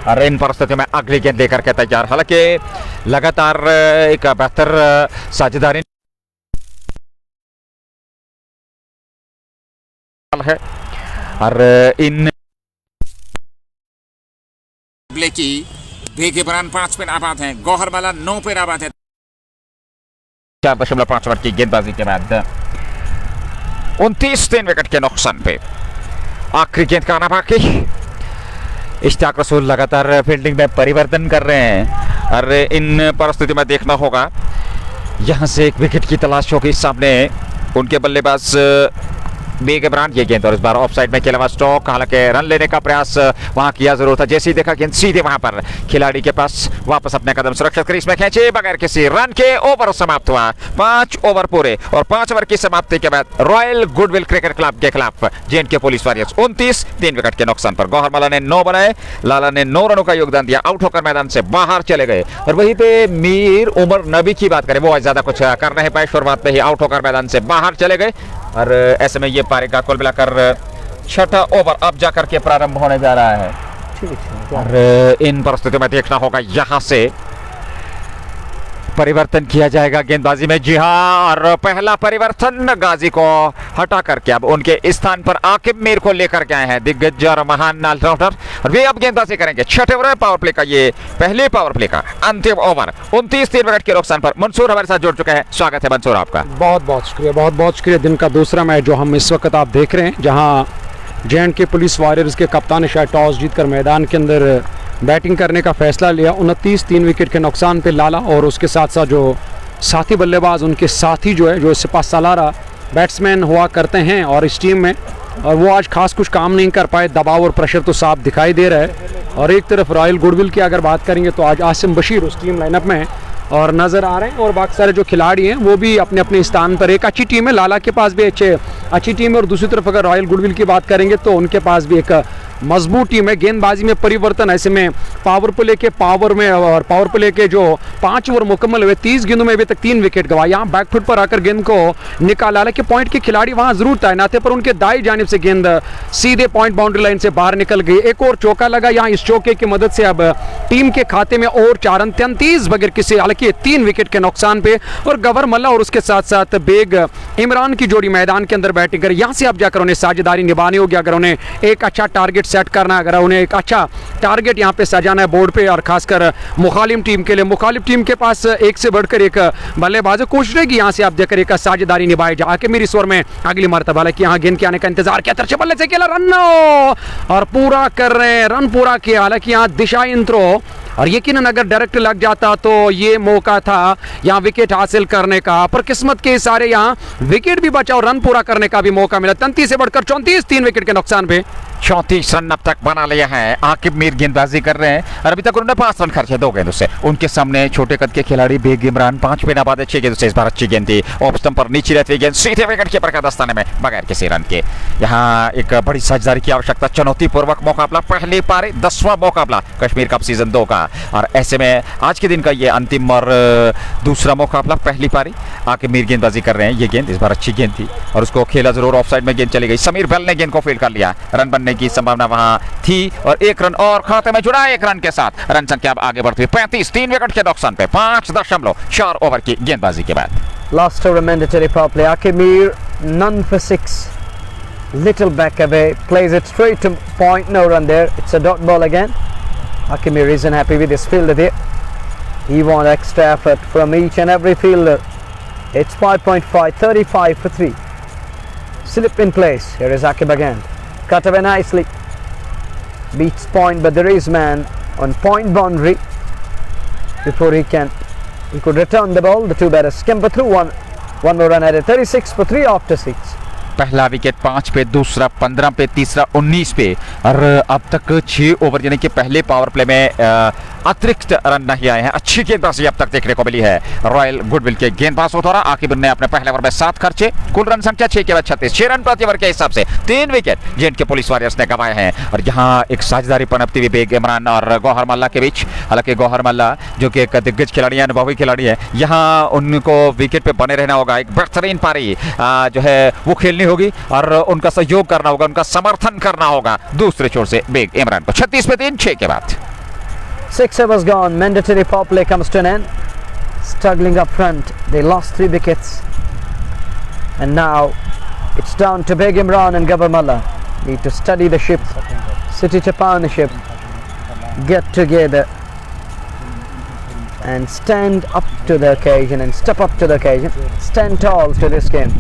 और इन परिस्थितियों में अगली गेंद लेकर के तैयार। हालांकि लगातार एक बेहतर साझेदारी है और इन की बेग इमरान 5 पे नाबाद हैं, गौहर माला 9 पे नाबाद है। 4.5 ओवर की गेंदबाजी के बाद 29, 3 विकेट के नुकसान पे आखिरी गेंद का आना बाकी। इश्तियाक रसूल लगातार फील्डिंग में परिवर्तन कर रहे हैं और इन परिस्थितियों में देखना होगा, यहां से एक विकेट की तलाश होगी सामने उनके बल्लेबाज बेग इमरान। ये गेंद और इस बार ऑफ साइड में खेला हुआ स्ट्रोक, हालांकि रन लेने का प्रयास वहां किया जरूर था, जैसे ही देखा गेंद सीधे वहां पर खिलाड़ी के पास, वापस अपने कदम सुरक्षित क्रीज में खींचे बगैर किसी रन के। ओवर समाप्त हुआ, 5 ओवर पूरे और 5 ओवर की समाप्ति के बाद रॉयल गुडविल क्रिकेट क्लब के खिलाफ जे&के पुलिस वॉरियर्स 29, 3 विकेट के नुकसान पर। गौहर माला ने 9 बनाए, लाला ने 9 रनों का योगदान दिया, आउट होकर मैदान से बाहर चले गए। और वहीं पे मीर उमर नबी की बात करें, वो ज्यादा कुछ कर नहीं पाए, शुरुआत में ही आउट होकर मैदान से बाहर चले गए और ऐसे में ये पारी का कुल मिलाकर 6ठा ओवर अब जाकर के प्रारंभ होने जा रहा है। और इन परिस्थितियों में देखना होगा, यहां से परिवर्तन किया जाएगा गेंदबाजी में। जी हां, और पहला परिवर्तन गाजी को हटा करके अब उनके स्थान पर आकिब मीर को लेकर के आए हैं दिग्गज और महान ऑलराउंडर, और वे अब गेंदबाजी करेंगे। 6ठे ओवर पावर प्ले का ये पहले पावर प्ले का अंतिम ओवर। 29, 3 विकेट के नुकसान पर मंसूर हमारे साथ जुड़ चुके हैं। स्वागत है मंसूर आपका। बहुत बहुत शुक्रिया, बहुत बहुत शुक्रिया। दिन का दूसरा मैच जो हम इस वक्त आप देख रहे हैं, जहां जे&के पुलिस वॉरियर्स के कप्तान ने शायद टॉस जीतकर मैदान के अंदर बैटिंग करने का फैसला लिया। 29, 3 विकेट के नुकसान पे लाला और उसके साथ साथ जो साथी बल्लेबाज उनके साथी जो है, जो सिपासलारा बैट्समैन हुआ करते हैं और इस टीम में, और वो आज खास कुछ काम नहीं कर पाए। दबाव और प्रेशर तो साफ दिखाई दे रहा है। और एक तरफ रॉयल गुडविल की अगर बात करेंगे तो आज आसिम बशीर उस टीम लाइनअप में और नज़र आ रहे हैं, और बाकी सारे जो खिलाड़ी हैं वो भी अपने अपने स्थान पर। एक अच्छी टीम है, लाला के पास भी अच्छी टीम है, और दूसरी तरफ अगर रॉयल गुडविल की बात करेंगे तो उनके पास भी एक मजबूत टीम है। गेंदबाजी में परिवर्तन, ऐसे में पावर प्ले के पावर में और पावर प्ले के जो 5 ओवर मुकम्मल हुए, 30 गेंदों में अभी तक 3 विकेट गंवाए। यहाँ बैकफुट पर आकर गेंद को निकाला, हालांकि पॉइंट के खिलाड़ी वहां जरूर तैनात थे, पर उनके दाई जानिब से गेंद सीधे पॉइंट बाउंड्री लाइन से बाहर निकल गई। एक और चौका लगा यहाँ, इस चौके की मदद से अब टीम के खाते में और 4 रन, 33 बगैर किसी, हालांकि 3 विकेट के नुकसान पे। और गौहर मल्ला और उसके साथ साथ बेग इमरान की जोड़ी मैदान के अंदर बैटिंग कर, यहाँ से अब जाकर उन्हें साझेदारी निभानी होगी। अगर उन्हें एक अच्छा टारगेट सेट करना, अगर उन्हें एक अच्छा टारगेट यहाँ पे सजाना है बोर्ड पे, और खासकर मुखालिफ टीम के लिए, मुखालिफ टीम के पास एक से बढ़कर एक बल्लेबाज, कोशिश रहेगी यहाँ से आप देकर एक साझेदारी निभाई जाए। आके मेरी स्वर में अगली मरतबा, हालांकि यहाँ गेंद के आने का इंतजार किया, तरछे बल्ले से खेला, रन और पूरा कर रहे हैं, रन पूरा किया। हालांकि यहाँ दिशाहीन थ्रो, और यकीनन अगर डायरेक्ट लग जाता तो ये मौका था यहाँ विकेट हासिल करने का, पर किस्मत के इशारे यहाँ विकेट भी बचा और रन पूरा करने का भी मौका मिला। 33 से बढ़कर 34, 3 विकेट के नुकसान पे 34 रन अब तक बना लिया है। आकिब मीर गेंदबाजी कर रहे हैं और अभी तक उन्होंने 5 रन खर्चे 2 गेंदों से। उनके सामने छोटे कद के खिलाड़ी बेग इमरान 5 पे नाबाद, 6 गेंदों से इस बार अच्छी गेंद थी, ऑफ स्टंप पर नीचे रहती गेंद सीधे विकेट कीपर का दस्ताने में बगैर किसी रन के। यहाँ एक बड़ी साझेदारी की आवश्यकता, चुनौतीपूर्वक मुकाबला, पहली पारी 10वां मुकाबला कश्मीर कप सीजन 2 का। होगा। और ऐसे में आज के दिन का ये अंतिम और दूसरा मुकाबला, पहली पारी आके मीर गेंदबाजी कर रहे हैं। ये गेंद इस बार अच्छी गेंद थी और उसको खेला जरूर, ऑफसाइड में गेंद चली गई। समीर बेल ने गेंद को फील्ड कर लिया, रन बनने की संभावना वहां थी और एक रन और खाते में जुड़ा। एक रन के साथ रन संख्या अब आगे बढ़ती है 35, 3 विकेट के नुकसान पे 5.4 ओवर की गेंदबाजी के बाद। Last over mandatory power play. Akimir, none for 6. Little back away, plays it straight to point, no run there. It's a dot ball again. Akimir isn't happy with his fielder there. He wants extra effort from each and every fielder. It's 5.5, 35 for 3. Slip in place. Here is Akib again. Cut away nicely. Beats point, but there is man on point boundary before he could return the ball. The two batters scamper through one more run added. 36 for 3 after 6. पहला wicket 5 पे, दूसरा 15 पे, तीसरा 19 पे और अब तक 6 over यानी कि पहले पावर प्ले में अतिरिक्त रन नहीं आए हैं। अच्छी गेंदबाजी अब तक देखने को मिली है रॉयल गुडविल के गेंदबाज द्वारा। आकिब ने अपने पहले ओवर में 7 खर्चे, कुल रन संख्या 6 के बाद 36, 6 रन प्रति ओवर के हिसाब से 3 विकेट जेएंडके पुलिस वॉरियर्स ने गंवाए हैं। और यहाँ एक साझेदारी पनपती हुई बेग इमरान और गौहर मल्ला के बीच। हालांकि गौहर मल्ला जो कि एक दिग्गज खिलाड़ी है, अनुभवी खिलाड़ी है, यहाँ उनको विकेट पे बने रहना होगा। एक बेहतरीन पारी जो है वो खेलनी होगी और उनका सहयोग करना होगा, उनका समर्थन करना होगा दूसरे छोर से बेग इमरान को। 36 पे 3, 6 के बाद। 6 overs gone. Mandatory power play comes to an end. Struggling up front. They lost 3 wickets. And now it's down to Beg Imran and Gabbar Malla. Need to study the ship. City to partnership. Get together. And stand up to the occasion and step up to the occasion. Stand tall to this game.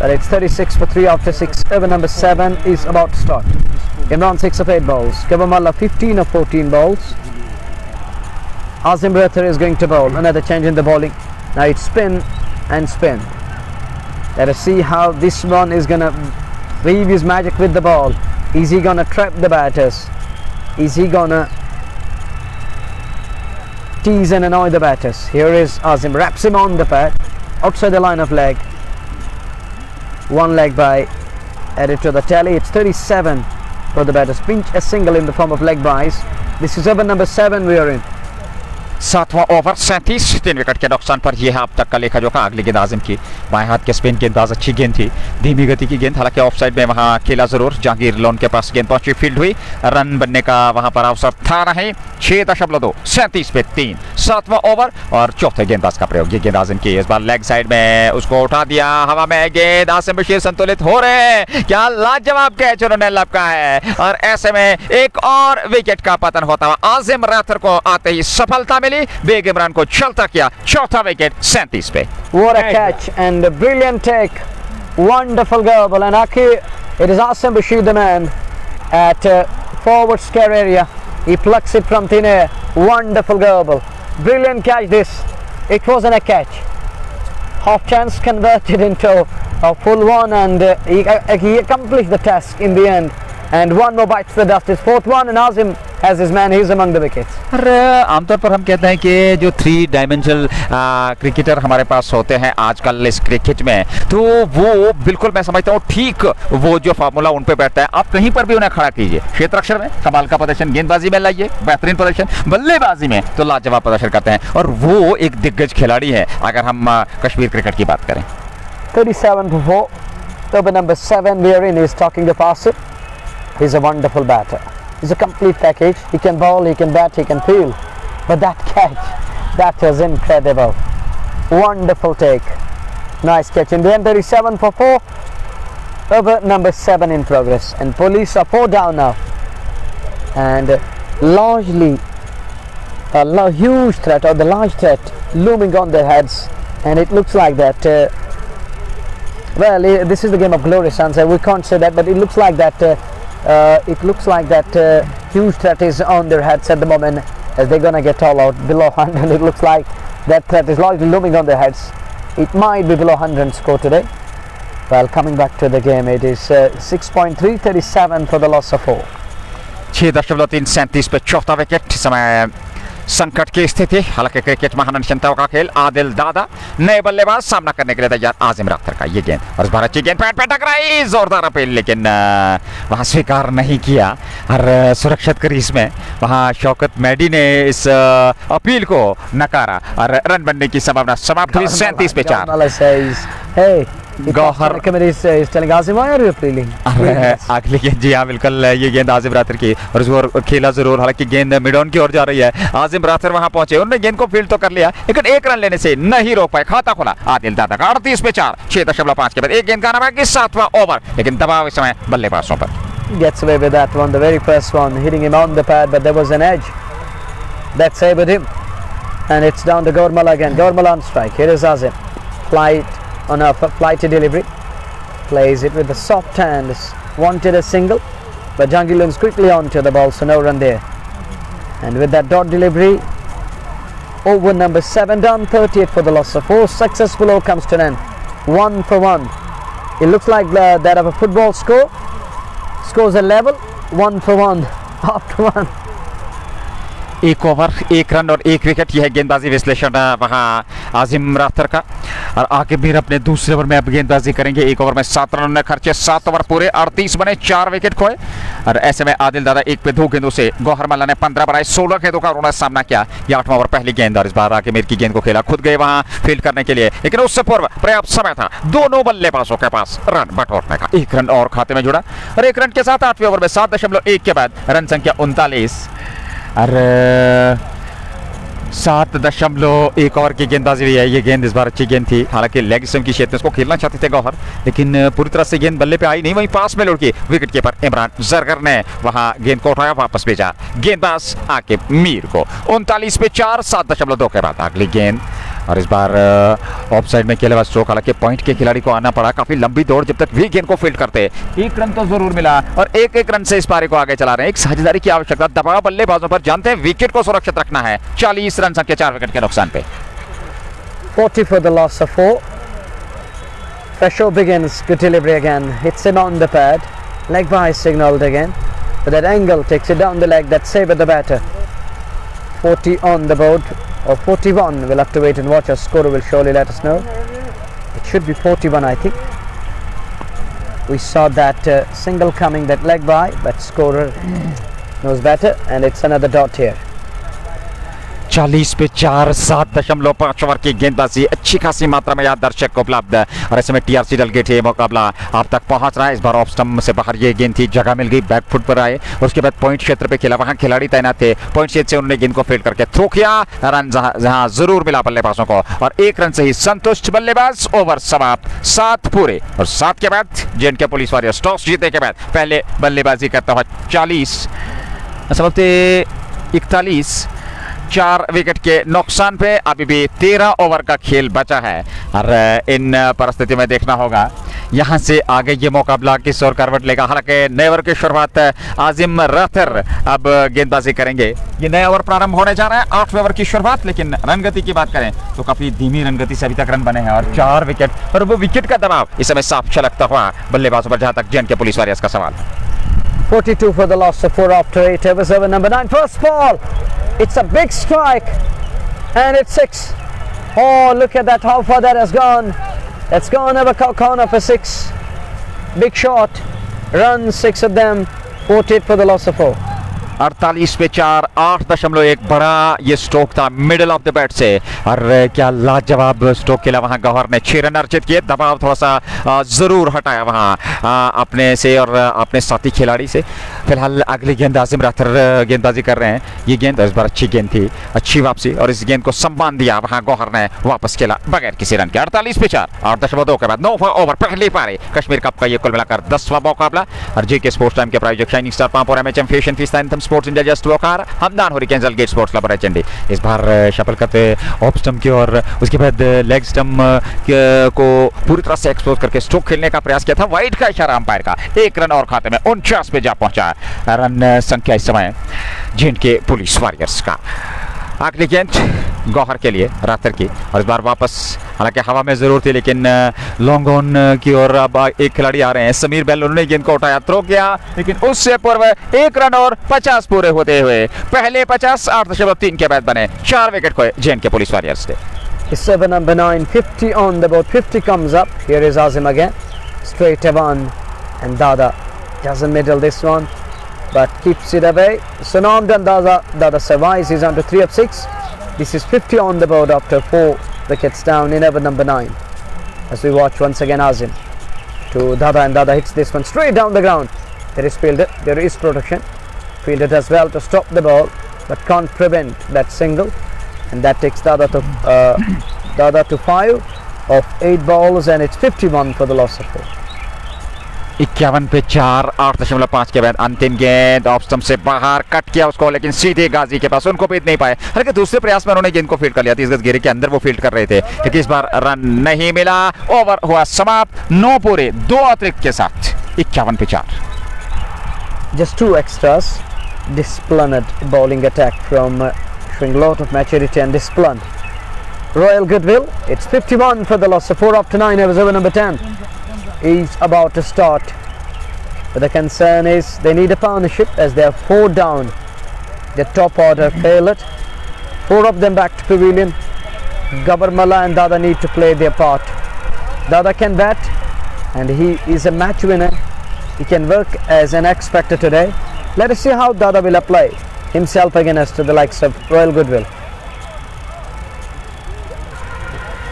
But it's 36 for 3 after 6. Over number 7 is about to start. Imran 6 of 8 balls. Gabbar Malla 15 of 14 balls. Azim Rathar is going to bowl. Another change in the bowling. Now it's spin and spin. Let us see how this one is going to weave his magic with the ball. Is he going to trap the batters? Is he going to tease and annoy the batters? Here is Azim. Wraps him on the pad. Outside the line of leg. One leg by added to the tally. It's 37 for the batters. Pinch a single in the form of leg byes. This is over number 7 we are in. 7वां over 37, 3 wicket के नुकसान पर यह है अब तक का लेखा जोखा। अगली गेंद आजिम की, बाएं हाथ के स्पिन गेंदबाज, अच्छी गेंद थी, धीमी गति की गेंद, हालांकि ऑफसाइड में वहां खेला जरूर। जहांगीर लोन के पास गेंद पहुंची, फील्ड हुई, रन बनने का वहां पर अवसर था नहीं। 6.2, 37 पे 3, 7वां ओवर और चौथे गेंदबाज का प्रयोग। ये गेंद आजिम की, इस बार लेग साइड में उसको उठा दिया, हवा में गेंद, आसिम बशीर संतुलित हो रहे हैं। क्या लाजवाब कैच उन्होंने लपका है और ऐसे में एक और विकेट का पतन होता हुआ आजिम राथर को आते ही सफलता मिली। बेग इमरान को चलता किया, चौथा विकेट 37 पे। What a catch and a brilliant take. Wonderful goal. And Aki, it is Asim Bashir the man at forward scare area. He plucks it from thin air. Wonderful goal. Brilliant catch this. It wasn't a catch. Half chance converted into a full one, and he accomplished the task in the end. And one more bites the dust. His 4th one, and Azim has his man. He's among the wickets. और आमतौर पर हम कहते हैं कि जो 3 dimensional cricketer हमारे पास होते हैं आजकल इस क्रिकेट में, तो वो बिल्कुल मैं समझता हूँ ठीक वो जो फार्मूला उन पे बैठता है। आप कहीं पर भी उन्हें खड़ा कीजिए, क्षेत्ररक्षण में कमाल का प्रदर्शन, गेंदबाजी में लाइए बेहतरीन प्रदर्शन, बल्लेबाजी में तो लाजवाब प्रदर्शन करते हैं और वो एक दिग्गज खिलाड़ी है अगर हम कश्मीर क्रिकेट की बात करें। 37 for 4. Over number 7 we are in. He's talking the passer. He's a wonderful batter. He's a complete package. He can bowl, he can bat, he can field. But that catch, that was incredible. Wonderful take. Nice catch in the end. 37 for 4. Over number 7 in progress. And police are 4 down now. And largely, a huge threat, or the large threat looming on their heads. And it looks like that. Well, this is the game of glory, Sansa. We can't say that, but it looks like that. Huge threat is on their heads at the moment, as they're gonna get all out below 100. It looks like that threat is largely looming on their heads. It might be below 100 score today. Well, coming back to the game, it is 6.3, 37 for the loss of 4. 6.337 पे चौथा wicket. समय संकट की स्थिति, हालांकि cricket महानिश्चिंतों का खेल। आदिल दादा नए बल्लेबाज, सामना करने के लिए तैयार आजिम राथर का ये गेंद, और इस बार अच्छी गेंद पैड पे टकराई, जोरदार अपील, लेकिन वहां स्वीकार नहीं किया। और सुरक्षित क्रीज में वहां शौकत मैडी ने इस अपील को नकारा और रन बनने की संभावना समाप्त हुई। 37 पे 4। गौहर अगली गेंद, जी हाँ बिल्कुल, ये गेंद आजिम राथर की, और इस ओवर खेला जरूर, हालांकि गेंद मिड ऑन की ओर जा रही है। आजिम राथर वहां पहुंचे, उन्होंने गेंद को फील्ड तो कर लिया, लेकिन एक रन लेने से नहीं रोक पाए। खाता खुला आदिल दादा का। 38 पे 4, 6.5 के बाद एक गेंद का नाम है कि 7वां ओवर, लेकिन दबाव इस समय बल्लेबाजों पर। Gets away with that one, the very first one, hitting him on the pad, but there was an edge that saved him, and it's down to Gormala again. Gormala on strike. Here is Azim, flight on a flighty delivery, plays it with the soft hands, wanted a single, but Jangilun's quickly onto the ball, so no run there. And with that dot delivery, over number 7 done, 38 for the loss of 4. Successful over comes to an end, 1 for 1. It looks like that of a football score. Scores are level, 1 for 1 after 1. एक over, एक run और एक wicket, यह गेंदबाजी विश्लेषण वहां आजिम rather का। और आगे भी अपने दूसरे ओवर में अब गेंदबाजी करेंगे। एक ओवर में 7 रन ने खर्चे, 7 ओवर पूरे, 38 बने, 4 विकेट खोए। और ऐसे में आदिल दादा 1 पे 2 गेंदों से, गौहर मल्ला ने 15 बनाए, 16 गेंदों का उन्होंने सामना किया। ये 8वां ओवर पहली गेंद, और इस बार आके मीर की गेंद को खेला, खुद गए वहां फील्ड करने के लिए, लेकिन उससे पूर्व पर्याप्त समय था दोनों बल्लेबाजों के पास रन बटोरने का। 1 रन और खाते में जुड़ा, और 1 रन के साथ 8वें ओवर में 7.1 के बाद रन संख्या 39 और 7.1 ओवर की गेंदबाजी भी है। ये गेंद इस बार अच्छी गेंद थी, हालांकि लेग स्टंप की शेप में इसको खेलना चाहते थे गौहर, लेकिन पूरी तरह से गेंद बल्ले पे आई नहीं, वहीं पास में लुढ़की। विकेट कीपर इमरान जरगर ने वहां गेंद को उठाया, वापस भेजा गेंदबाज आके मीर को। 39 पे 4, 7.2 के बाद अगली गेंद, और इस बार ऑफ साइड में खेले हुआ स्ट्रोक, हालांकि पॉइंट के खिलाड़ी को आना पड़ा, काफी लंबी दौड़, जब तक भी गेंद को फील्ड करते 1 रन तो जरूर मिला, और एक रन से इस पारी को आगे चला रहे हैं। एक साझेदारी की आवश्यकता, दबाव बल्लेबाजों पर, जानते हैं विकेट को सुरक्षित रखना है। 40 रन संख्या 4 विकेट के नुकसान पे। 40 for the loss of 4. Pressure begins, good delivery again, hits him on the pad, leg by signalled again, but that angle takes it down the leg, that saved the batter. 40 on the board, or 41, we'll have to wait and watch, our scorer will surely let us know. It should be 41, I think. We saw that single coming, that leg by, but scorer knows better, and it's another dot here. 40 पे 4, 7.5 over की गेंदबाजी, अच्छी खासी मात्रा में यहाँ दर्शक को उपलब्ध, और ऐसे में टीआरसी डेलगेट ये मुकाबला आप तक पहुंच रहा है। इस बार ऑफ स्टंप से बाहर ये गेंद थी, जगह मिल गई, बैक फुट पर आए, उसके बाद पॉइंट क्षेत्र पे खेला, वहां खिलाड़ी तैनात थे, पॉइंट क्षेत्र से उन्होंने गेंद को फील्ड करके थ्रो किया, रन जहां जरूर मिला बल्लेबाजों को, और 1 रन से ही संतुष्ट बल्लेबाज। ओवर समाप्त, 7 पूरे, और 7 के बाद जेएनके पुलिस वारियर्स टॉस जीतने के बाद पहले बल्लेबाजी करता हुआ 41 41, 4 विकेट के नुकसान पे। अभी भी 13 ओवर का खेल बचा है, और इन परिस्थितियों में देखना होगा यहां से आगे ये मुकाबला किस ओर करवट लेगा। हालांकि नए ओवर की शुरुआत आजिम राथर अब गेंदबाजी करेंगे। ये नया ओवर प्रारंभ होने जा रहा है, 8वें ओवर की शुरुआत, लेकिन रनगति की बात करें तो काफी धीमी रनगति से अभी तक रन बने हैं, और 4 विकेट, और वो विकेट का दबाव इस समय साफ छलकता हुआ बल्लेबाजों पर, जहां तक जेएनके पुलिस वारियर्स का सवाल। 42 for the loss of 4 after 8. Overs over number 9. First ball. It's a big strike, and it's 6. Oh, look at that! How far that has gone. That's gone over corner for 6. Big shot. Runs 6 of them. 48 for the loss of 4. 48 पे 4, 8.1 बड़ा ये stroke था middle of the bat से, और क्या लाजवाब stroke खेला वहां गौहर ने। 6 रन अर्जित किए, दबाव थोड़ा सा जरूर हटाया वहां अपने से और अपने साथी खिलाड़ी से। फिलहाल अगली गेंद आजिम राथर गेंदबाजी कर रहे हैं। ये गेंद इस बार अच्छी गेंद थी, अच्छी वापसी, और इस गेंद को सम्मान दिया वहां गौहर ने, वापस खेला बगैर किसी रन के। 48 पे 4, 8.2 के बाद 9वां ओवर पहली पारी कश्मीर कप का ये कुल मिलाकर 10वां मुकाबला। और जेके स्पोर्ट्स टाइम के प्रायोजक shining star Pampore MHM fashion fiesta sports India just Waqar Hamdan hurricanes gate sports club रायचंडी। इस बार शफल करते ऑफ स्टंप की, और उसके बाद लेग स्टंप को पूरी तरह से एक्सपोज करके स्ट्रोक खेलने का प्रयास किया था। वाइड का इशारा अंपायर का, 1 रन और खाते में 49 पे जा पहुंचा। रन संख्या इस समय जेएनके पुलिस वारियर्स का। अगली गेंद गौहर के लिए रातर की, और इस बार वापस हालांकि हवा में जरूर थी लेकिन लॉन्ग ऑन की ओर अब एक खिलाड़ी आ रहे हैं। समीर बेल, उन्होंने गेंद को उठाया, थ्रो किया, लेकिन उससे पूर्व 1 रन और 50 पूरे होते हुए पहले 50 8.3 के बाद बने 4 विकेट खोए जे&के पुलिस वॉरियर्स ने। It's over number 9, 50 on the board, 50 comes up. Here is Azim again, straight one, and Dada doesn't middle this one, but keeps it away. So now done Dada survives, he's on to 3 of 6. This is 50 on the board after 4 wickets down in over number 9. As we watch once again Azim to Dada, and Dada hits this one straight down the ground. There is fielder, there is protection. Fielder does well to stop the ball, but can't prevent that single. And that takes Dada to 5 of 8 balls, and it's 51 for the loss of 4. 51 पे 4, 8.5 के बाद अंतिम गेंद off stump से बाहर cut किया उसको, लेकिन सीधे गाजी के पास, उनको बीत नहीं पाए। हालांकि दूसरे प्रयास में उन्होंने गेंद को फील्ड कर लिया, 30 गज घेरे के अंदर वो फील्ड कर रहे थे, लेकिन इस बार रन नहीं मिला। ओवर हुआ समाप्त 9 पूरे 2 अतिरिक्त के साथ 51 पे 4। Just 2 extras. Disciplined bowling attack from showing a lot of maturity and discipline. Royal Goodwill, it's 51 for the loss of 4 after 9 overs. Over number 10 is about to start, but the concern is they need a partnership as they are 4 down. The top order failed, 4 of them back to pavilion. Gabarmala and Dada need to play their part. Dada can bat and he is a match winner. He can work as an X factor today. Let us see how Dada will apply himself against the likes of Royal Goodwill.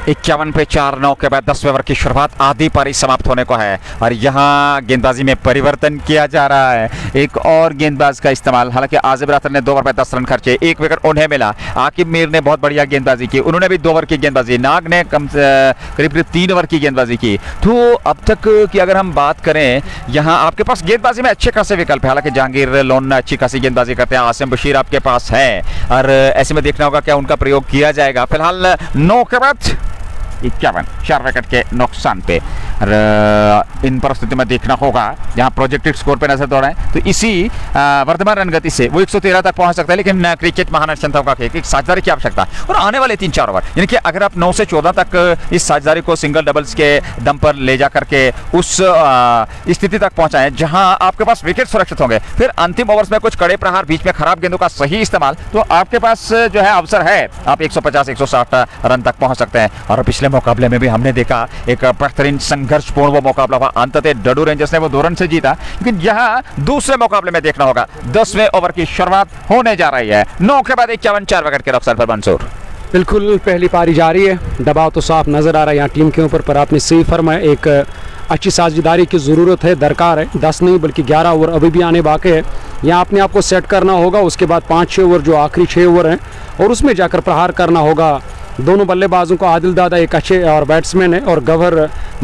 51 पे 4, 9 के बाद 10वें over की शुरुआत, आधी पारी समाप्त होने को है और यहाँ गेंदबाजी में परिवर्तन किया जा रहा है। एक और गेंदबाज का इस्तेमाल, हालांकि आजिम रातर ने 2 ओवर पे 10 रन खर्चे, 1 विकेट उन्हें मिला। आकिब मीर ने बहुत बढ़िया गेंदबाजी की, उन्होंने भी 2 ओवर की गेंदबाजी, नाग ने करीब 3 ओवर की गेंदबाजी की। तो अब तक की अगर हम बात करें, यहाँ आपके पास गेंदबाजी में अच्छे खासे विकल्प है। हालांकि जहांगीर लोन अच्छी खासी गेंदबाजी करते हैं, आसिम बशीर आपके पास है और ऐसे में देखना होगा क्या उनका प्रयोग किया जाएगा। फिलहाल 9 के बाद 51, 4 विकेट के नुकसान पे। इन परिस्थिति में देखना होगा, यहाँ प्रोजेक्टेड स्कोर पे नजर दौड़ाएं तो इसी वर्तमान रन गति से वो 113 तक पहुंच सकता है, लेकिन क्रिकेट महानक्षत्रता का एक साझेदारी की आवश्यकता और आने वाले 3-4 ओवर, यानी कि अगर आप 9 से 14 तक इस साझेदारी को सिंगल डबल्स के दम पर ले जा करके उस स्थिति तक पहुंचाएं जहां आपके पास विकेट सुरक्षित होंगे, फिर अंतिम ओवर्स में कुछ कड़े प्रहार, बीच में खराब गेंदों का सही इस्तेमाल, तो आपके पास जो है अवसर है, आप 150-160 रन तक पहुंच सकते हैं। और पिछले मुकाबले में भी हमने देखा एक बेहतरीन संघर्षपूर्ण वो मुकाबला हुआ, अंततः डडू रेंजर्स ने वो 2 रन से जीता। लेकिन यहाँ दूसरे मुकाबले में देखना होगा, 10वें ओवर की शुरुआत होने जा रही है। 9 के बाद 51, 4 विकेट के नुकसान पर मंसूर। बिल्कुल पहली पारी जारी है, दबाव तो साफ नजर आ रहा है यहाँ टीम के ऊपर, पर आपने सही फरमाया, एक अच्छी साझेदारी की ज़रूरत है, दरकार है। 10 नहीं बल्कि 11 ओवर अभी भी आने बाकी है, यहाँ अपने आप को सेट करना होगा। उसके बाद 5-6 ओवर जो आखिरी 6 ओवर हैं और उसमें जाकर प्रहार करना होगा। दोनों बल्लेबाजों को, आदिल दादा एक अच्छे और बैट्समैन है और गवर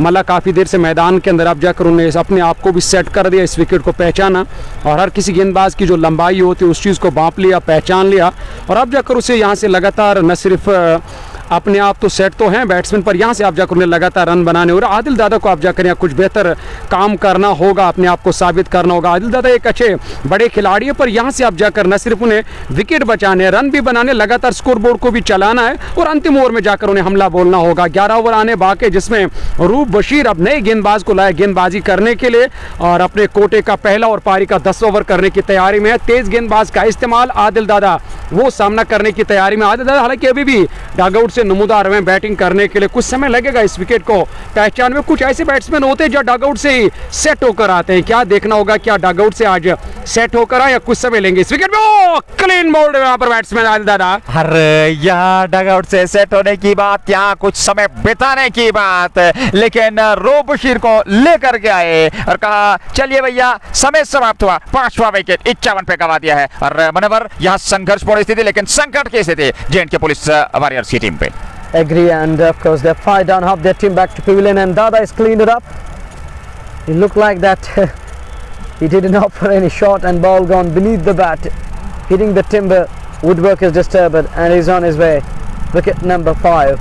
मल्ला काफ़ी देर से मैदान के अंदर, अब जाकर उन्हें अपने आप को भी सेट कर दिया, इस विकेट को पहचाना और हर किसी गेंदबाज की जो लंबाई होती है उस चीज़ को भांप लिया, पहचान लिया और अब जाकर उसे यहाँ से लगातार न सिर्फ अपने आप तो सेट तो हैं बैट्समैन, पर यहाँ से आप जाकर उन्हें लगातार रन बनाने और आदिल दादा को आप जाकर यहाँ कुछ बेहतर काम करना होगा, अपने आप को साबित करना होगा। आदिल दादा एक अच्छे बड़े खिलाड़ी है, पर यहाँ से आप जाकर न सिर्फ उन्हें विकेट बचाने, रन भी बनाने, लगातार स्कोरबोर्ड को भी चलाना है और अंतिम ओवर में जाकर उन्हें हमला बोलना होगा। 11 ओवर आने बाकी, जिसमें रूप बशीर अब नए गेंदबाज को लाए गेंदबाजी करने के लिए और अपने कोटे का पहला और पारी का 10 ओवर करने की तैयारी में है। तेज गेंदबाज का इस्तेमाल, आदिल दादा वो सामना करने की तैयारी में। आदिल दादा हालांकि अभी भी डगआउट से नमूदार में बैटिंग करने के लिए, कुछ समय लगेगा इस विकेट को पहचान में। कुछ ऐसे बैट्समैन होते हैं जो डगआउट से ही सेट होकर आते हैं, क्या देखना होगा क्या डगआउट से आज सेट होकर आए या कुछ समय लेंगे इस विकेट में। क्लीन बोल्ड यहाँ पर बैट्समैन आदिल दादा। अरे यहाँ डगआउट से सेट होने की बात, यहाँ कुछ समय बिताने की बात, लेकिन रूप बशीर को लेकर के आए और कहा चलिए भैया समय समाप्त हुआ, 5वां विकेट 51 पे गवा दिया है। और मनोवर यहाँ संघर्षपूर्ण स्थिति, लेकिन संकट की स्थिति जे&के पुलिस वॉरियर्स की टीम पे। Agree, and of course they're 5 down, half their team back to pavilion, and Dada has cleaned it up. It looked like that he didn't offer any shot and ball gone beneath the bat, hitting the timber. Woodwork is disturbed and he's on his way. Wicket number 5.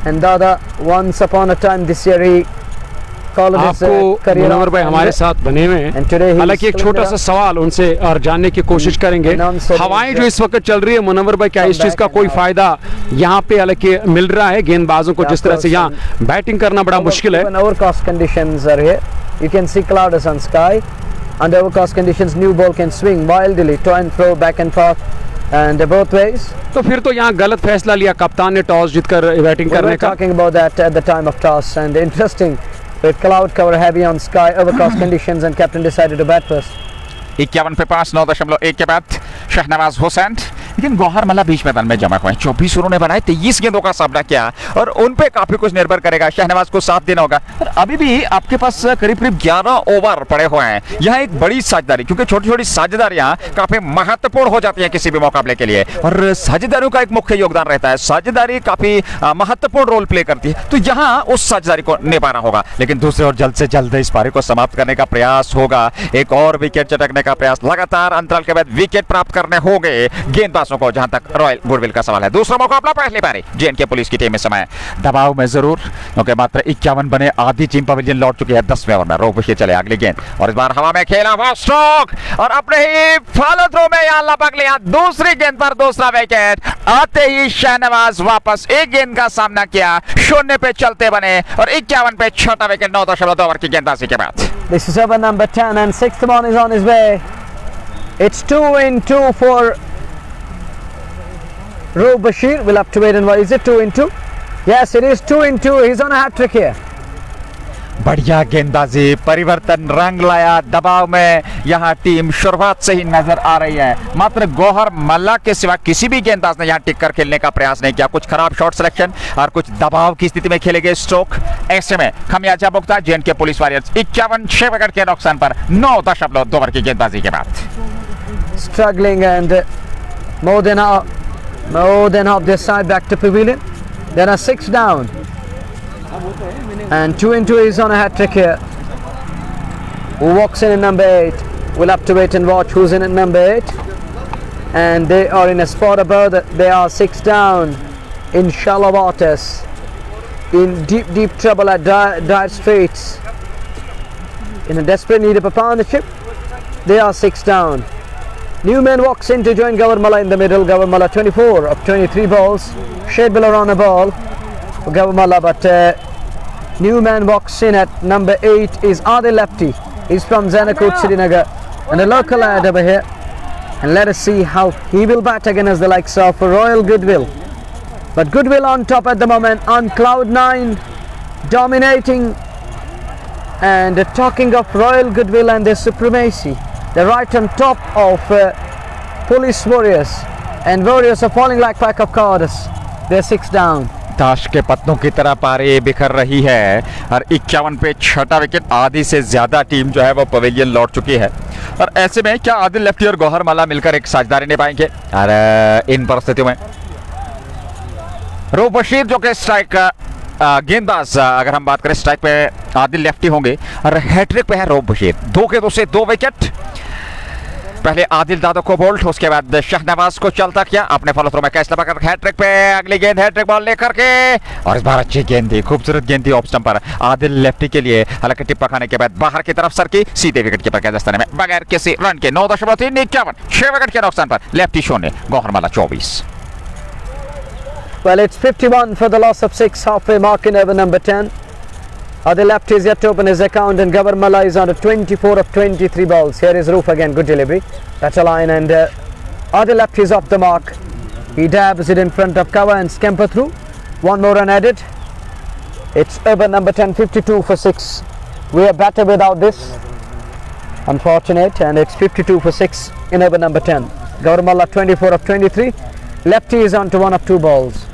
And Dada, once upon a time this year, he followed his आपको career Munawwar भाई on हमारे and साथ बने हुए and today हैं। he हालांकि एक is छोटा सा सवाल उनसे और जानने की कोशिश करेंगे, Announcer हवाएं is जो इस वक्त चल रही है मुनव्वर भाई, क्या इस come चीज का back कोई and फायदा यहाँ पे हालांकि मिल रहा है गेंदबाजों को, Yeah, जिस तरह से of यहाँ course, बैटिंग करना बड़ा मुश्किल है। Even overcast conditions are here. You can see cloudless on sky. Under overcast conditions, new ball can swing wildly to and fro, back and forth, and both ways. तो फिर तो यहाँ गलत फैसला लिया कप्तान ने टॉस जीतकर बैटिंग We were करने का। talking about that at the time of toss, and interesting, with cloud cover heavy on sky, overcast conditions, and captain decided to bat first. 51 पे 5.9.1 के बाद शहनवाज हुसैन, लेकिन गौहर मल्ला बीच मैदान में जमा हुए हैं। 24 ओवरों ने बनाए, 23 गेंदों का सामना किया और उन पे काफी कुछ निर्भर करेगा। शहनवाज को साथ देना होगा और अभी भी आपके पास करीब करीब 11 ओवर पड़े हुए हैं। यहाँ एक बड़ी साझेदारी, क्योंकि छोटी छोटी साझेदारियां काफी महत्वपूर्ण हो जाती हैं किसी भी मुकाबले के लिए, और साझेदारियों का एक मुख्य योगदान रहता है। साझेदारी काफी महत्वपूर्ण रोल प्ले करती है, तो यहाँ उस साझेदारी को निभाना होगा। लेकिन दूसरी ओर जल्द से जल्द इस पारी को समाप्त करने का प्रयास होगा। एक और विकेट चटकने का प्रयास, लगातार अंतराल के बाद विकेट प्राप्त करने होंगे गेंदबाजों को, जहां तक रॉयल गुडविल का सवाल है। दूसरा मुकाबला पहली पारी जेएनके पुलिस की टीम में समय दबाव में जरूर, क्योंकि मात्र 51 बने, आधी टीम पवेलियन लौट चुकी है 10वें ओवर में। रोक बशीर चले अगली गेंद और इस बार हवा में खेला हुआ स्ट्रोक और अपने ही फॉलो थ्रो में यहां लपक लिया। दूसरी गेंद पर दूसरा विकेट आते ही शहनवाज वापस एक गेंद का सामना किया, 0 पे चलते बने और 51 पे छठा विकेट 9.2 ओवर की गेंदबाजी के बाद। This is over number 10, and sixth ball is on his way. It's 2-2 for Rob Bashir. We'll have to wait and watch. Is it 2-2? Yes, it is 2-2. He's on a hat-trick here. बढ़िया गेंदबाजी, परिवर्तन रंग लाया। दबाव में यहाँ team शुरुआत से ही नजर आ रही है। मात्र गौहर मल्ला के सिवा किसी भी गेंदबाज ने यहाँ टिक कर खेलने का प्रयास नहीं किया। कुछ खराब शॉट सिलेक्शन और कुछ दबाव की स्थिति में खेले गए स्ट्रोक, ऐसे में खमियाजा भुगता जेएनके पुलिस वॉरियर्स 51 6 विकेट के नुकसान पर 9.2 ओवर की गेंदबाजी के बाद। Struggling and more than half their side back to pavilion. There are 6 down. And 2-2 is on a hat-trick here. Who walks in at number 8? We'll have to wait and watch who's in at number 8. And they are in a spot above. They are 6 down in shallow waters, in deep trouble at dire straits, in a desperate need of a partnership. They are 6 down. Newman walks in to join Gavarmala in the middle. Gavarmala 24 of 23 balls. Shade below on a ball for Gavarmala, but Newman walks in at number 8 is Adil Lefty. He's from Zanakot, Srinagar, and a local lad over here. And let us see how he will bat against the likes of Royal Goodwill. But Goodwill on top at the moment, on cloud 9, dominating. And talking of Royal Goodwill and their supremacy, they're right on top of Police Warriors, and Warriors are falling like pack of cards. They're 6 down. ताश के पत्तों की तरह पारी बिखर रही है और 51 पे छठा विकेट, आधी से ज्यादा टीम जो है वो पवेलियन लौट चुकी है। और ऐसे में क्या आदिल लेफ्टी और गौहर मल्ला मिलकर एक साझेदारी निभाएंगे? और इन परिस्थितियों में रोब बशीर जो कि स्ट्राइक गेंदबाज, अगर हम बात करें स्ट्राइक पे आदिल लेफ्टी होंगे और हैट्रिक पे है रोब बशीर। 2 के 2 से 2 विकेट। पहले आदिल दादो को बोल्ट, उसके बाद शहनवाज को चलता किया, अपने फॉलो थ्रो में कैच लगाकर हैट्रिक पे अगली गेंद, हैट्रिक बॉल लेकर के और इस बार अच्छी गेंद थी, खूबसूरत गेंद थी ऑफ स्टंप पर आदिल लेफ्टी के लिए। हालांकि टिप्पा खाने के बाद बाहर की तरफ सर की सीधे विकेट कीपर के दस्ताने में बगैर किसी रन के 9.51 6 विकेट के नुकसान पर लेफ्टी 0, Gauhar Malla 24। Well, it's 51 for the loss of 6, halfway mark in over number 10. The left is yet to open his account, and Gavarmala is on 24 of 23 balls. Here is Roof again, good delivery. That's a line, and the left is off the mark. He dabs it in front of cover and scamper through. One more run added. It's over number 10, 52 for 6. We are better without this. Unfortunate, and it's 52 for 6 in over number 10. Gavarmala 24 of 23. Lefty is on to 1 of 2 balls.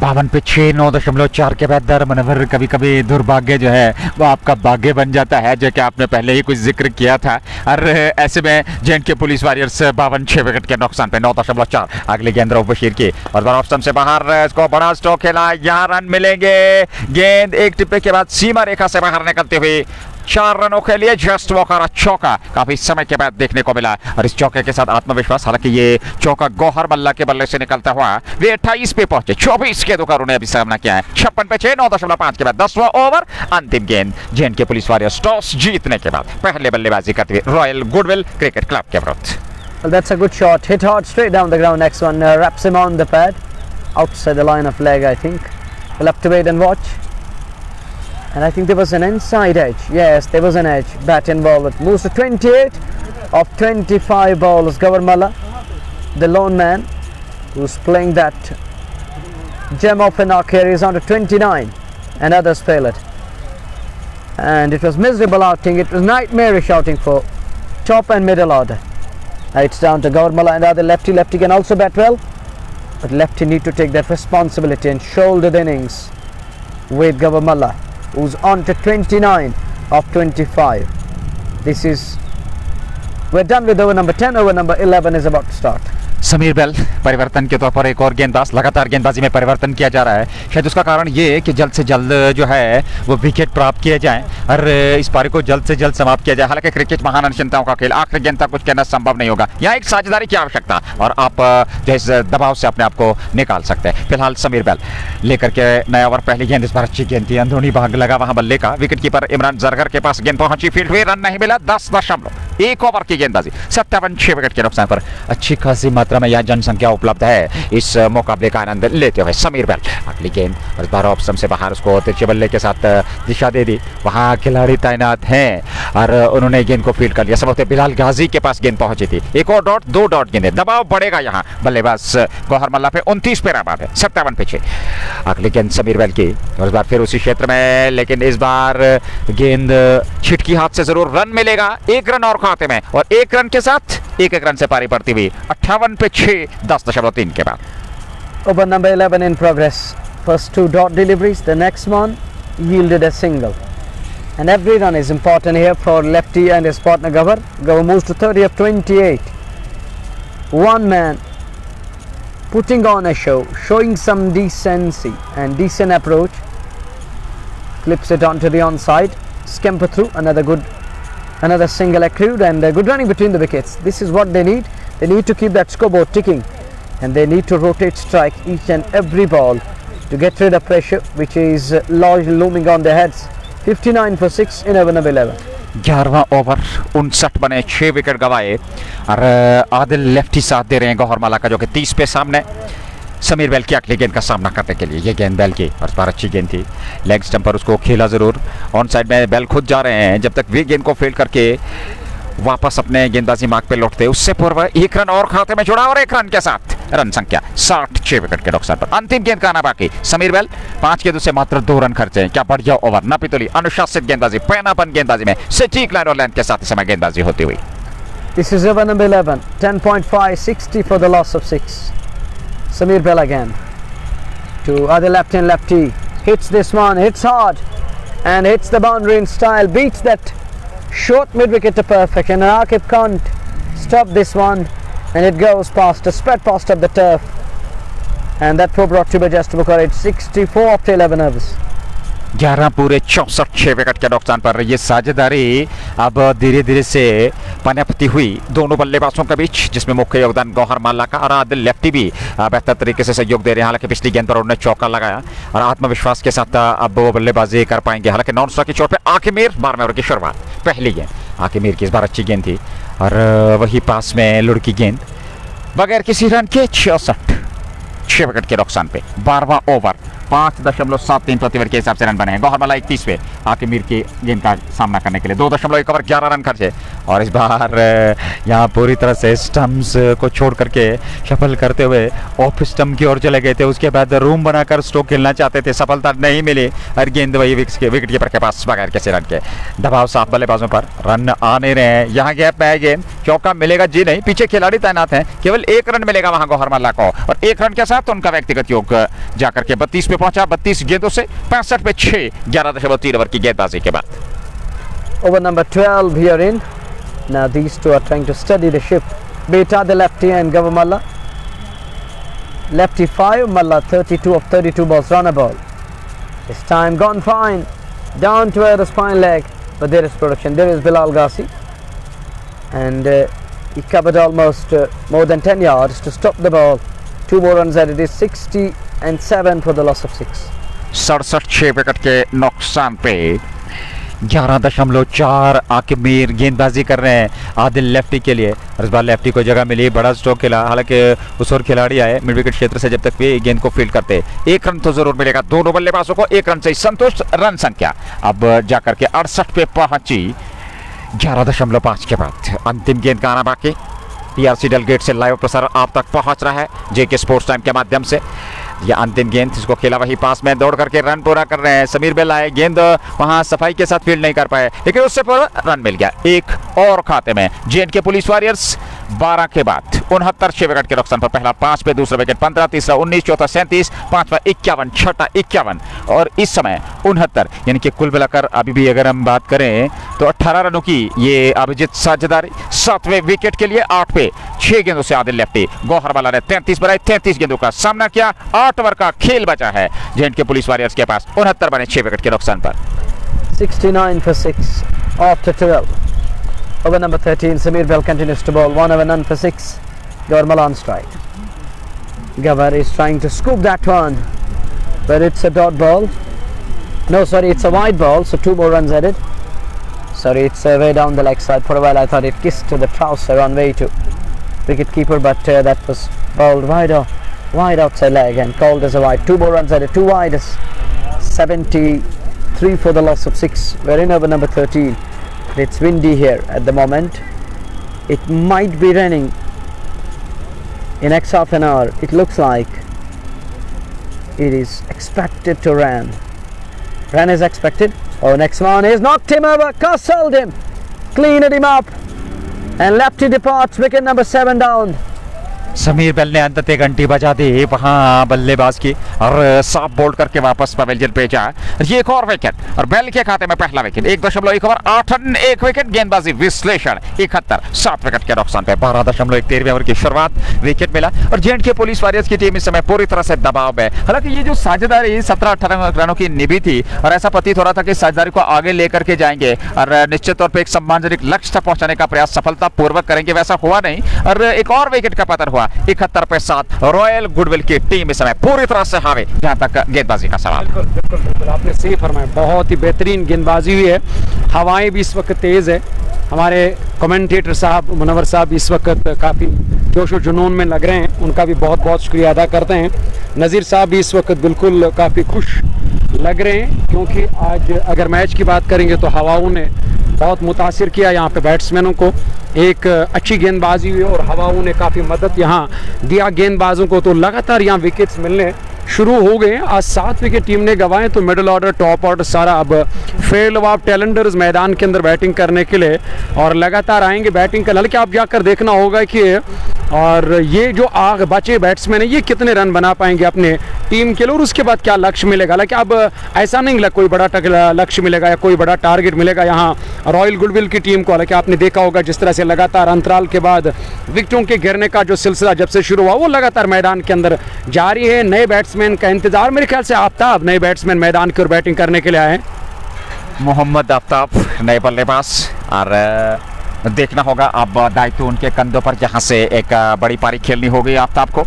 52 पे 6 9.4 के बाद दर मनवर कभी कभी दुर्भाग्य जो है वो आपका भाग्य बन जाता है, जो कि आपने पहले ही कुछ जिक्र किया था। और ऐसे में जेएनके पुलिस वॉरियर्स 52 6 विकेट के नुकसान पे 9.4 अगले गेंद रोब बशीर की और बार ऑफ स्टंप से बाहर, इसको बड़ा स्ट्रोक खेला, यहाँ रन मिलेंगे। गेंद एक टिप्पे के बाद सीमा रेखा से बाहर निकलते हुए 4 रनों के लिए जस्ट वॉकर चौका काफी समय के बाद देखने को मिला और इस चौके के साथ आत्मविश्वास, हालांकि ये चौका गौहर मल्ला के बल्ले से निकलता हुआ वे 28 पे पहुंचे, 24 के दुकान उन्हें अभी सामना किया है। 56 पे 6, 9.5 के बाद 10वां ओवर, अंतिम गेंद जेएनके पुलिस वारियर्स टॉस जीतने के बाद पहले बल्लेबाजी करते हुए रॉयल गुडविल क्रिकेट क्लब के विरुद्ध। Well, that's a good shot. Hit hard straight down the ground. Next one wraps him on the pad. Outside the line of leg, I think. We'll have to wait and watch. And I think there was an inside edge. Yes, there was an edge. Bat and ball. It moves to 28 of 25 balls. Gawar Malla, the lone man who's playing that gem of an arc here, is on to 29. And others fail it. And it was miserable outing. It was nightmarish outing for top and middle order. It's down to Gawar Malla and other lefty. Lefty can also bat well, but lefty need to take that responsibility and shoulder the innings with Gawar Malla, who's on to 29 of 25. We're done with over number 10. Over number 11 is about to start. Sameer Bell परिवर्तन के तौर पर एक और गेंदबाज, लगातार गेंदबाजी में परिवर्तन किया जा रहा है। शायद उसका कारण ये है कि जल्द से जल्द जो है वो विकेट प्राप्त किए जाएं और इस पारी को जल्द से जल्द समाप्त किया जाए। हालांकि क्रिकेट महान अनिश्चितताओं का खेल, आखिरी गेंद तक कुछ कहना संभव नहीं होगा। यहाँ एक साझेदारी की आवश्यकता और आप जो इस दबाव से अपने आप को निकाल सकते हैं। फिलहाल समीर बेल लेकर के नया ओवर, पहली गेंद इस बार अच्छी गेंद थी, अंदरूनी भाग लगा वहां बल्ले का। विकेट कीपर इमरान जरगर के पास गेंद पहुंची, फील्ड हुई, रन नहीं मिला। 10.1 ओवर की गेंदबाजी, 57 6 विकेट के नुकसान पर अच्छी खासी मात्रा में यहाँ जनसंख्या उपलब्ध है इस मुकाबले का आनंद लेते हुए समीर बेल। अगली गेंद और इस बार ऑफ स्टंप से बाहर उसको तिरछे बल्ले के साथ दिशा दे दी। वहां खिलाड़ी तैनात हैं और उन्होंने गेंद को फील्ड कर लिया। संभवतः बिलाल गाजी के पास गेंद पहुंची थी। एक और डॉट, 2 डॉट गेंदें, दबाव बढ़ेगा यहाँ बल्लेबाज गौहर मल्ला पे। 29 पे रहा है, 57 पे 6। अगली गेंद समीर बेल की और इस बार फिर उसी क्षेत्र में, लेकिन इस बार गेंद छिटकी हाथ से जरूर रन मिलेगा। 1 रन और खाते में और 1 रन के साथ 1 रन से पारी पड़ती हुई 58 पे 6, 10.3 के बाद। Over number 11 in progress. First 2 dot deliveries. The next one yielded a single. And every run is important here for lefty and his partner Gawar. Gawar moves to 30 of 28. One man putting on a show, showing some decency and decent approach. Clips it onto the onside. Scamper through. Another single accrued and good running between the wickets. This is what they need. They need to keep that scoreboard ticking, and they need to rotate strike each and every ball to get rid of pressure which is looming on their heads. 59 for 6 in over number 11. 11वां over, 59 बने, 6 wicket गवाए और Adil lefty साथ दे रहे हैं गौहर मल्ला का, जो कि 30 पे सामने समीर बेल की अगली गेंद का सामना करने के लिए। ये गेंद बेल की और इस बार अच्छी गेंद थी, लेग स्टंप पर उसको खेला जरूर। ऑन साइड में बेल खुद जा रहे हैं, जब तक वे गेंद को फील्ड करके वापस अपने गेंदबाजी मार्ग पे लौटते उससे पूर्व 1 रन और खाते में जुड़ा और 1 रन के साथ रन संख्या 66 विकेट के नुकसान पर। अंतिम गेंद का आना बाकी। समीर बेल 5 गेंदों से मात्र 2 रन खर्चे हैं। क्या बढ़िया ओवर, नापितुली अनुशासित गेंदबाजी, पैनापन गेंदबाजी में सटीक लाइन और लेंथ के साथ इस समय गेंदबाजी होती हुई। This is over number 11. 10.5, 60 for the loss of 6. Sameer Bell again to other lefty and lefty. Hits this one, hits hard and hits the boundary in style. Beats that short mid-wicket to perfection, and Akib can't stop this one, and it goes past, a spread past up the turf, and that throw brought to by Just Bukhari. 64 after 11 overs. 11 पूरे 64 6 wicket के नुकसान पर ये साझेदारी अब धीरे धीरे से पनपती हुई दोनों बल्लेबाजों के बीच, जिसमें मुख्य योगदान गौहर मल्ला का और आदिल लेफ्टी भी बेहतर तरीके से सहयोग दे रहे हैं। हालांकि पिछली गेंद पर उन्होंने चौका लगाया और आत्मविश्वास के साथ अब वो बल्लेबाजी कर पाएंगे। हालांकि नॉन स्ट्राइक की चोट पे आखिर 12वें ओवर की शुरुआत, पहली गेंद आखिर की इस बार अच्छी गेंद थी और वही पास में लुढ़की गेंद बगैर किसी रन के 66 6 विकेट के नुकसान पे। 12वां ओवर, 5.73 प्रति ओवर के हिसाब से रन बने हैं। गौहर मल्ला 31 पे आखिर की गेंद का सामना करने के लिए 2.1 ओवर 11 रन खर्चे और इस बार यहाँ पूरी तरह से स्टम्प्स को छोड़ करके सफल करते हुए ऑफ स्टम्प की ओर चले गए थे। उसके बाद रूम बनाकर स्ट्रोक खेलना चाहते थे, सफलता नहीं मिली और गेंद वही विकेट कीपर के पास बगैर किसी रन के। दबाव साफ बल्लेबाजों पर, रन आ नहीं रहे हैं। यहाँ गैप में है गेंद, चौका मिलेगा जी नहीं, पीछे खिलाड़ी तैनात हैं, केवल 1 रन मिलेगा वहां गौहर मल्ला को और 1 रन के साथ उनका व्यक्तिगत योग जाकर के 32 पे पहुंचा। 32 गेंदों से 65 पे 6, 11.3 ओवर की गेंदबाजी के बाद। Over number 12 here in. Now these two are trying to steady the ship. Beta the lefty and Gawar Malla. Lefty 5, Malla 32 of 32 balls, run a ball. This time gone fine. Down to the spine leg. but there is production. There is Bilal Ghazi, and he covered almost more than 10 yards to stop the ball. 2 more runs added. It is 60-7 for the loss of 6. 67 wicket के नुकसान पे 11.4 आकिब गेंदबाजी कर रहे हैं Adil lefty के लिए, और इस बार लेफ्टी को जगह मिली, बड़ा स्ट्रोक खेला। हालांकि उस और खिलाड़ी आए मिड विकेट क्षेत्र से, जब तक वे गेंद को फील्ड करते 1 रन तो जरूर मिलेगा। दोनों बल्लेबाजों को 1 रन से संतुष्ट। रन संख्या अब जाकर के 68 पे पहुंची 11.5 के बाद। अंतिम गेंद का आना बाकी। टीआरसी डेलगेट से लाइव प्रसारण आप तक पहुंच रहा है जेके स्पोर्ट्स टाइम के माध्यम से। यह अंतिम गेंद, इसको खेला वही पास में, दौड़ करके रन पूरा कर रहे हैं। समीर बेल आए, गेंद वहां सफाई के साथ फील्ड नहीं कर पाए, लेकिन उससे पूरा रन मिल गया। एक और खाते में जेएनके पुलिस वॉरियर्स 12 के बाद 69 विकेट के नुकसान पर। पहला 5 पे, दूसरा विकेट 15, तीसरा 19, चौथा 37, पांचवा 51, छठा 51 और इस समय 69। यानी कि कुल मिलाकर अभी भी अगर हम बात करें तो 18 रनों की ये अभिजीत साझेदारी। 7वें विकेट के लिए 8 पे 6 गेंदों से आदिल लेफ्टी। गौहर वाला ने 33 बनाए, 33 गेंदों का सामना किया। 8 ओवर का खेल बचा है जेएनके पुलिस वॉरियर्स के पास। 69 बने 6 विकेट के नुकसान पर। 69 for 6 after 12. Over number 13, Sameer Bell continues to bowl. 1 over none for 6. Gawar on strike. Gawar is trying to scoop that one, but it's a dot ball. No, sorry, it's a wide ball, so 2 more runs added. Sorry, it's way down the leg side. For a while I thought it kissed to the trouser on way to wicket keeper, but that was bowled wide outside leg and called as a wide. 2 more runs added. 2 wide. 73 for the loss of 6. We're in over number 13. It's windy here at the moment. It might be raining in next half an hour. It looks like it is expected to rain. Rain is expected. Oh, next one is knocked him over, castled him, cleaned him up, and lefty departs. Wicket number 7 down. Sameer Bell ने अंततः घंटी बजा दी वहां बल्लेबाज की और साफ bold करके वापस पवेलियन भेजा। ये एक और विकेट और बेल के खाते में पहला विकेट। 1.1 over 8 run 1 wicket. गेंदबाजी विश्लेषण 71, 7 विकेट के नुकसान पे। 12.13 ओवर की शुरुआत, विकेट मिला और जेएनके पुलिस वॉरियर्स की टीम इस समय पूरी तरह से दबाव में। हालांकि ये जो साझेदारी 17-18 रनों की निभी थी और ऐसा प्रतीत हो रहा था कि साझेदारी को आगे लेकर के जाएंगे और निश्चित तौर पर एक सम्मानजनक लक्ष्य तक पहुंचाने का प्रयास सफलतापूर्वक करेंगे, वैसा हुआ नहीं और एक और विकेट का पतन हुआ। 71 पे 7। रॉयल गुडविल की टीम इस समय पूरी तरह से हावी जहां तक गेंदबाजी का सवाल। बिल्कुल आपने सही फरमाया, बहुत ही बेहतरीन गेंदबाजी हुई है। हवाएं भी इस वक्त तेज है। हमारे कमेंटेटर साहब मुनव्वर साहब इस वक्त काफ़ी जोश और जुनून में लग रहे हैं, उनका भी बहुत बहुत शुक्रिया अदा करते हैं। नज़ीर साहब भी इस वक्त बिल्कुल काफ़ी खुश लग रहे हैं, क्योंकि आज अगर मैच की बात करेंगे तो हवाओं ने बहुत मुतासिर किया यहाँ पे बैट्समैनों को। एक अच्छी गेंदबाजी हुई और हवाओं ने काफ़ी मदद यहाँ दिया गेंदबाजों को, तो लगातार यहाँ विकेट्स मिलने शुरू हो गए। आज 7 विकेट टीम ने गंवाए, तो मिडिल ऑर्डर टॉप ऑर्डर सारा अब फेल हुआ। टैलेंडर्स मैदान के अंदर बैटिंग करने के लिए और लगातार आएंगे बैटिंग करने। हालांकि आप जाकर देखना होगा कि और ये जो आग बचे बैट्समैन है ये कितने रन बना पाएंगे अपने टीम के लिए और उसके बाद क्या लक्ष्य मिलेगा। हालांकि अब ऐसा नहीं लगा कोई बड़ा लक्ष्य मिलेगा या कोई बड़ा टारगेट मिलेगा यहाँ रॉयल गुडविल की टीम को। हालांकि आपने देखा होगा जिस तरह से लगातार अंतराल के बाद विकेटों के गिरने का जो सिलसिला जब से शुरू हुआ वो लगातार मैदान के अंदर जारी है। नए बैट्समैन का इंतजार, मेरे ख्याल से आफ्ताब नए बैट्समैन मैदान की ओर बैटिंग करने के लिए आए हैं। मोहम्मद आफ्ताब नए बल्लेबाज और देखना होगा अब दायित्व उनके कंधों पर, जहां से एक बड़ी पारी खेलनी होगी आफ्ताब को।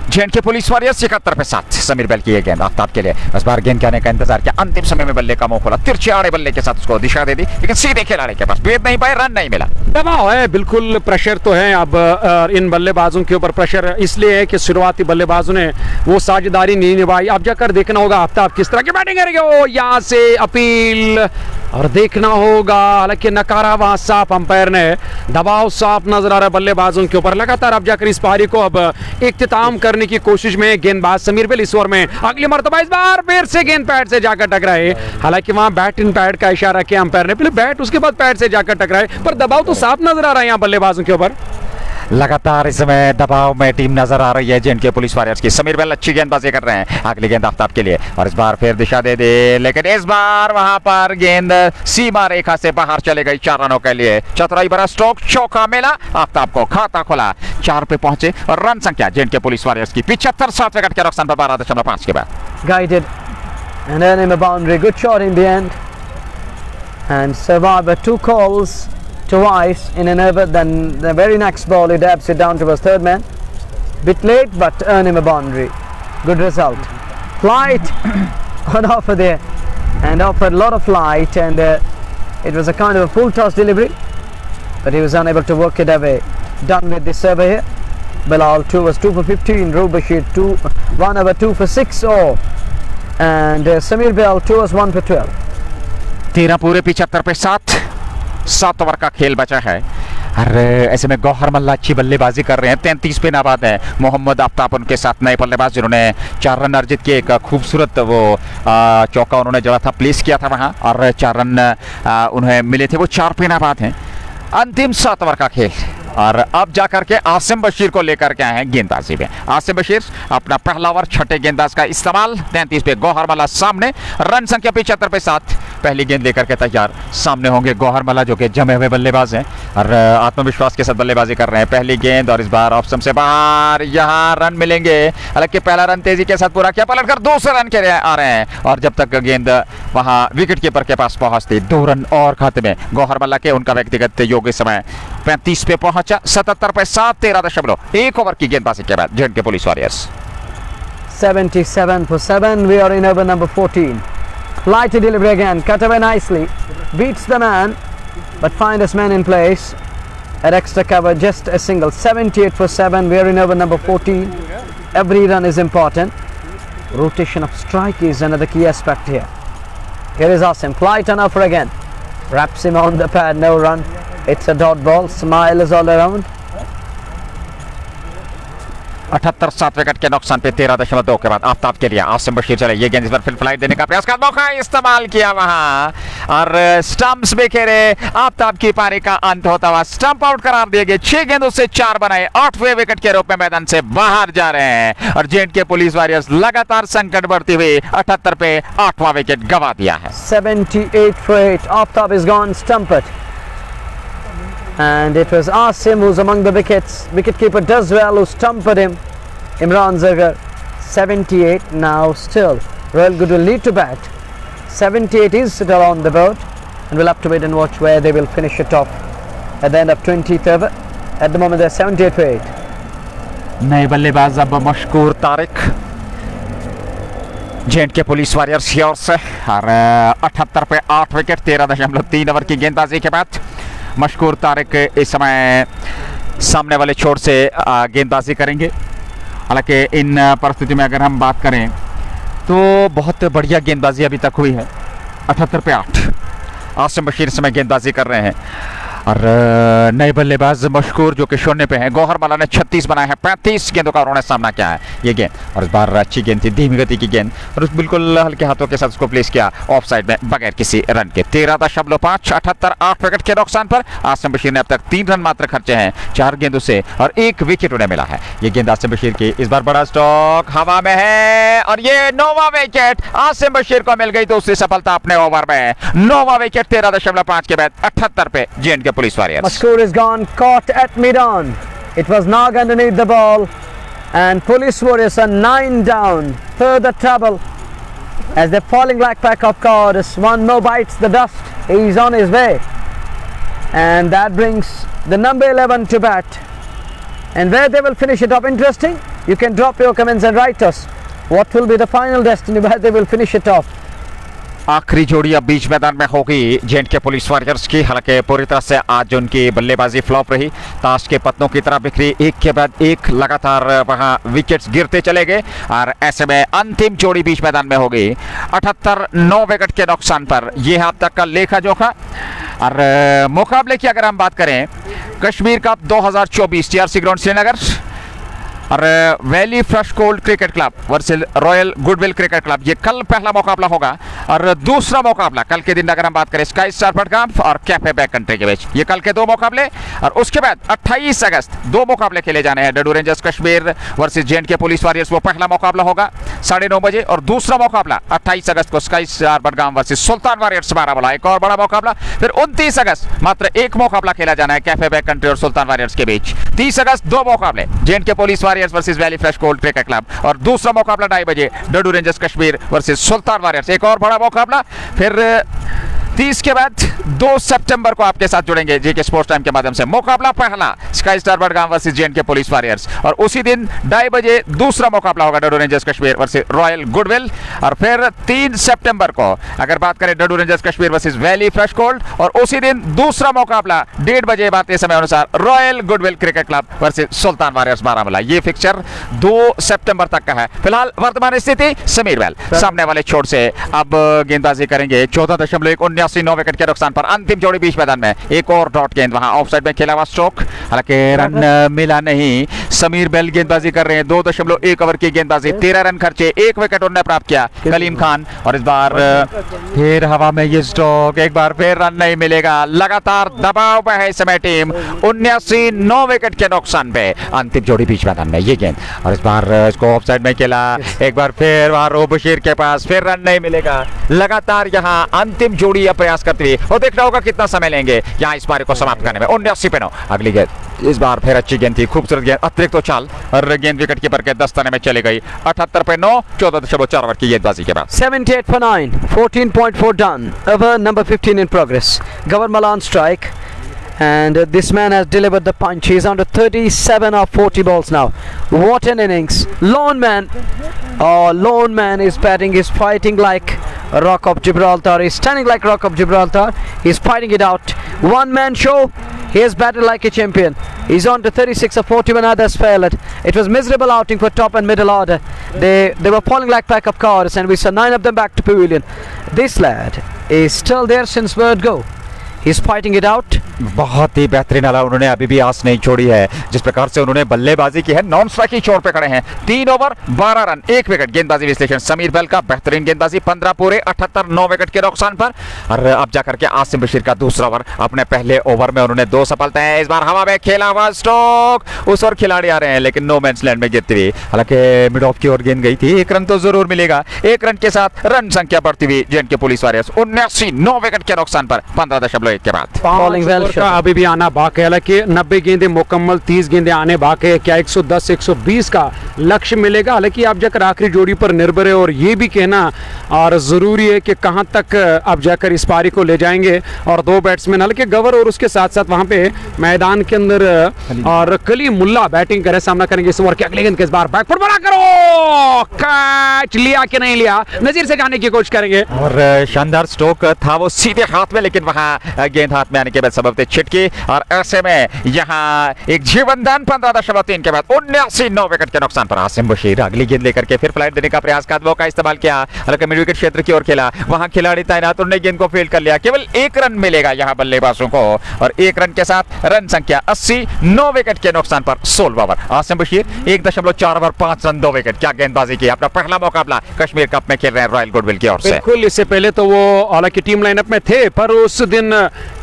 जेएनके पुलिस वॉरियर्स 71 पे 7। समीर बेल की ये गेंद आफ्ताब के लिए, इस बार गेंद के आने का इंतजार किया, अंतिम समय में बल्ले का मुंह खोला, तिरछे आड़े बल्ले के साथ उसको दिशा दे दी, लेकिन सीधे खिलाड़ी के पास भेद नहीं पाए, रन नहीं मिला। दबाव है, बिल्कुल प्रेशर तो है अब इन बल्लेबाजों के ऊपर। प्रेशर इसलिए है कि शुरुआती बल्लेबाजों ने वो साझेदारी नहीं निभाई। अब जाकर देखना होगा आफ्ताब किस तरह की बैटिंग करेंगे। वो यहाँ से अपील और देखना होगा, हालांकि नकारा वहां साफ, अंपायर ने दबाव साफ नजर आ रहा है बल्लेबाजों के ऊपर। लगातार अब जाकर इस पारी को अब इख्तिताम करने की कोशिश में गेंदबाज समीर बेल इस ओवर में अगली मरतबा इस बार फिर से गेंद पैड से जाकर टकराए। हालांकि वहां बैट इन पैड का इशारा किया अंपायर ने, पहले बैट उसके बाद पैड से जाकर टकराए, पर दबाव तो साफ नजर आ रहा है यहाँ बल्लेबाजों के ऊपर। लगातार इस समय दबाव में टीम नजर आ रही है जेएनके पुलिस वॉरियर्स की। समीर बेल अच्छी गेंदबाजी कर रहे हैं, अगली गेंद आफ्ताब के लिए और इस बार फिर दिशा दे दे, लेकिन इस बार वहां पर गेंद सीमा रेखा से बाहर चले गई 4 रनों के लिए। चतुराई भरा स्ट्रोक, चौका मिला, आफ्ताब को खाता खोला, 4 पे पहुंचे और रन संख्या जेएनके पुलिस वॉरियर्स की 75, 7 विकेट के नुकसान पर 12.5 के बाद। Guided and earning a boundary. Good shot in the end. and survivor 2 calls twice in an over. Then the very next ball he dabs it down towards third man. Bit late, but earn him a boundary. Good result. Flight on offer there, and offered a lot of flight, and it was a kind of a full toss delivery, but he was unable to work it away. Done with the server here. Bilal 2 was 2 for 15. Roof Bashir 1 over 2 for 6 all, and Samir Bilal 2 was 1 for 12. 13 पूरे 75 पे 7 over का खेल बचा है और ऐसे में गौहर मल्ला अच्छी बल्लेबाजी कर रहे हैं। 33 पे नाबाद है मोहम्मद आफ्ताब उनके साथ नए बल्लेबाज जिन्होंने 4 रन अर्जित किए। एक खूबसूरत वो चौका उन्होंने जड़ा था, प्लेस किया था वहां और 4 रन उन्हें मिले थे। वो 4 पे नाबाद हैं। अंतिम 7 ओवर का खेल और अब जाकर के आसिम बशीर को लेकर के आए हैं गेंदबाजी में। आसिम बशीर अपना पहला ओवर छठे गेंदबाज का इस्तेमाल। 33 पे गौहर मल्ला सामने, रन संख्या 75 पे 7। पहली गेंद लेकर के तैयार सामने होंगे गौहर मल्ला जो कि जमे हुए बल्लेबाज हैं और आत्मविश्वास के साथ बल्लेबाजी कर रहे हैं। पहली गेंद और इस बार ऑफ स्टंप से बाहर, यहां रन मिलेंगे। हालांकि पहला रन तेजी के साथ पूरा किया, पलटकर दूसरे रन के लिए आ रहे हैं और जब तक गेंद वहां विकेट कीपर के पास पहुंचती 2 रन और खाते में गौहर मल्ला के। उनका व्यक्तिगत योग इस समय 35 पे पहुंचा। 77 पे 7, 13.1 ओवर की गेंदबाजी के बाद J&K police warriors 77 for 7. We are in over number 14. Flighty delivery again, cut away nicely, beats the man, but find his man in place at extra cover, just a single. 78 for 7. We are in over number 14. Every run is important. Rotation of strike is another key aspect here. Here is Asim, flight on offer again, wraps him on the pad, no run. It's a dot ball, smile is all around. 78 7 wicket के नुकसान पे 13.2 के बाद आफ्ताब के लिए आसिम बशीर चले। ये गेंद इस बार फिर फ्लाइट देने का प्रयास का मौका इस्तेमाल किया वहां और स्टंप्स में खेले। आफ्ताब की पारी का अंत होता हुआ स्टंप आउट करार दिए गए। 6 गेंदों से 4 बनाए, 8वें विकेट के रूप में मैदान से बाहर जा रहे हैं और जेएंडके पुलिस वॉरियर्स लगातार संकट बढ़ती हुई 78 पे 8वां विकेट गंवा दिया है। 78 for 8. Aftab is gone, stumped. And it was Asim who's among the wickets. Wicketkeeper does well, who stumped him. Imran Zaghar. 78 now still. Royal Good will need to bat. 78 is still on the board, and we'll have to wait and watch where they will finish it off at the end of 20th over. At the moment they're 78 for 8. नए बल्लेबाज अब मशकूर Tariq J&K police warriors की ओर से और 78 पे 8 wicket 13.3 over की गेंदबाजी के बाद मशकूर तारिक इस समय सामने वाले छोर से गेंदबाजी करेंगे। हालांकि इन परिस्थिति में अगर हम बात करें तो बहुत बढ़िया गेंदबाजी अभी तक हुई है। 78 पे 8 आसिम बशीर इस समय गेंदबाजी कर रहे हैं और नए बल्लेबाज मशकूर जो कि 0 पे हैं। गौहर मल्ला ने 36 बनाए हैं, 35 गेंदों का उन्होंने सामना किया है ये गेंद और इस बार अच्छी गेंद थी, धीमी गति की गेंद और बिल्कुल हल्के हाथों के साथ उसको प्लेस किया ऑफ साइड में बगैर किसी रन के। 13.5 78 8 विकेट के नुकसान पर आसिम बशीर ने अब तक 3 रन मात्र खर्चे हैं 4 गेंदों से और 1 विकेट उन्हें मिला है। ये गेंद आसिम बशीर की, इस बार बड़ा स्टॉक हवा में है और ये 9वां विकेट आसिम बशीर को मिल गई। दूसरी सफलता अपने ओवर में, 9वां विकेट 13.5 के बाद 78 पे J&K police warriors. Mashkoor is gone, caught at mid-on. It was Nag underneath the ball, and Police Warriors are 9 down. Further trouble as they're falling like pack of cards. One more bites the dust. He's on his way, and that brings the number 11 to bat. And where they will finish it off, interesting. You can drop your comments and write us what will be the final destiny where they will finish it off. आखिरी जोड़ी अब बीच मैदान में होगी J&K police warriors की। हालांकि पूरी तरह से आज उनकी बल्लेबाजी फ्लॉप रही, ताश के पत्तों की तरह बिखरी, एक के बाद एक लगातार वहां विकेट्स गिरते चले गए और ऐसे में अंतिम जोड़ी बीच मैदान में होगी 78 9 विकेट के नुकसान पर। यह अब तक का लेखा जोखा और मुकाबले की अगर हम बात करें Kashmir cup 2024 TRC ground Srinagar और valley fresh cold cricket club versus royal goodwill cricket club, ये कल पहला मुकाबला होगा और दूसरा मुकाबला कल के दिन अगर हम बात करें स्काई स्टार पटगाम और कैफे बैक कंट्री के बीच, ये कल के 2 मुकाबले और उसके बाद 28 अगस्त 2 मुकाबले खेले जाने हैं। Dadu rangers Kashmir versus J and K police warriors, वो पहला मुकाबला होगा 9:30 बजे और दूसरा मुकाबला 28 अगस्त को sky star पटगाम versus Sultan warriors Baramulla, एक और बड़ा मुकाबला। फिर 29 अगस्त मात्र 1 मुकाबला खेला जाना है कैफे बैक कंट्री और सुल्तान वॉरियर्स के बीच। 30 अगस्त 2 मुकाबले J&K police warriors versus valley fresh cold cricket club और दूसरा मुकाबला 2:30 बजे डडू rangers Kashmir versus Sultan warriors, एक और बड़ा मुकाबला। फिर 30 के बाद 2 सितंबर को आपके साथ जुड़ेंगे जेके स्पोर्ट्स टाइम के माध्यम से। मुकाबला पहला sky star Budgam versus J and K police warriors, और उसी दिन 2:30 बजे दूसरा मुकाबला होगा Dadu rangers Kashmir versus royal goodwill. और फिर 3 सितंबर को अगर बात करें Dadu rangers Kashmir versus valley fresh cold, और उसी दिन दूसरा मुकाबला 1:30 बजे भारतीय समय अनुसार royal goodwill cricket club versus Sultan warriors Baramulla. ये फिक्चर 2 सितंबर तक का है। फिलहाल वर्तमान स्थिति समीर बेल सामने वाले छोर से अब गेंदबाजी करेंगे। 14.79 विकेट के नुकसान पर अंतिम जोड़ी बीच मैदान में। एक और डॉट गेंद वहां ऑफसाइड में खेला हुआ स्ट्रोक, हालांकि रन मिला नहीं। समीर बेल गेंदबाजी कर रहे हैं। 2.1 ओवर की गेंदबाजी, 13 रन खर्चे, 1 विकेट उन्होंने प्राप्त किया कलीम खान। और इस बार फिर हवा में ये स्ट्रोक, एक बार फिर रन नहीं मिलेगा। लगातार दबाव में है इस समय टीम। 79 विकेट के नुकसान पे अंतिम जोड़ी बीच मैदान में ये गेंद, और इस बार इसको ऑफसाइड में खेला। एक बार फिर वहां रो बशीर के पास, फिर रन नहीं मिलेगा। लगातार यहाँ अंतिम जोड़ी प्रयास करते हुए, और देखना होगा कितना समय लेंगे यहाँ इस पारी को समाप्त करने में। 79 पे 9 अगली गेंद, इस बार फिर अच्छी गेंद थी, खूबसूरत गेंद, अतिरिक्त चाल, और गेंद विकेट कीपर के दस्ताने में चली गई। 78 पे 9, 14.4 ओवर की गेंदबाजी के बाद। 78 for 9, 14.4 done. Over number 15 in progress. Gavarmala on strike, and this man has delivered the punch. He's on to 37 of 40 balls now. What an innings! Lone man is batting. He's fighting like Rock of Gibraltar. He's standing like Rock of Gibraltar. He's fighting it out. One man show. He has batted like a champion. He's on to 36 of 40 when others failed. It was miserable outing for top and middle order. They were falling like pack of cards, and we saw 9 of them back to pavilion. This lad is still there since word go. He's fighting it out. बहुत ही बेहतरीन अला, उन्होंने अभी भी आस नहीं छोड़ी है। जिस प्रकार से उन्होंने बल्लेबाजी की है, नॉन स्ट्राइक की चोट पे खड़े हैं। 3 ओवर 12 रन 1 विकेट। गेंदबाजी विश्लेषण समीर बेल का बेहतरीन गेंदबाजी, 15 पूरे 78 9 विकेट के नुकसान पर। और अब जाकर के आसिम बशीर का दूसरा ओवर, अपने पहले ओवर में उन्होंने 2 सफलताएं। इस बार हवा में खेला हुआ स्ट्रोक, उस ओर खिलाड़ी आ रहे हैं लेकिन नो मैंस लैंड में गिरती हुई। हालांकि मिड ऑफ की ओर गेंद गई थी, 1 रन तो जरूर मिलेगा। 1 रन के साथ रन संख्या बढ़ती हुई जेएंडके पुलिस वॉरियर्स 79 9 विकेट के नुकसान पर 15.1 के बाद। Falling well का अभी भी आना बाकी है, हालांकि 90 गेंदें मुकम्मल, 30 गेंदें आने बाकी है। क्या 110 120 का लक्ष्य मिलेगा? हालांकि आप जाकर आखिरी जोड़ी पर निर्भर है, और ये भी कहना और जरूरी है कि कहां तक आप जाकर इस पारी को ले जाएंगे। और 2 बैट्समैन, हालांकि गवर और उसके साथ साथ वहां पे मैदान के अंदर और कलीम मुल्ला बैटिंग करे, सामना करेंगे इस ओवर की अगली गेंद के। इस बार बैकफुट बड़ा करो, कैच लिया कि नहीं लिया, नजीर से जाने की कोशिश करेंगे। और शानदार स्ट्रोक था वो सीधे हाथ में, लेकिन वहां गेंद हाथ में आने के बाद सबब थे छिटकी। और ऐसे में यहाँ एक जीवनदान 15.3 के बाद 79 9 विकेट के नुकसान पर आसिम बशीर अगली गेंद लेकर के फिर फ्लाइट देने का प्रयास, कदमों का इस्तेमाल किया। हालांकि मिड विकेट क्षेत्र की ओर खेला, वहां खिलाड़ी तैनात, उन्होंने गेंद को फील्ड कर लिया। केवल 1 रन मिलेगा यहाँ बल्लेबाजों को, और 1 रन के साथ रन संख्या 80 9 विकेट के नुकसान पर 16 over. Asim Bashir 1.4 over 5 run 2 wicket. क्या गेंदबाजी की! अपना पहला मुकाबला कश्मीर कप में खेल रहे हैं रॉयल गुडविल की ओर से। बिल्कुल, इससे पहले तो वो हालांकि टीम लाइनअप में थे, पर उस दिन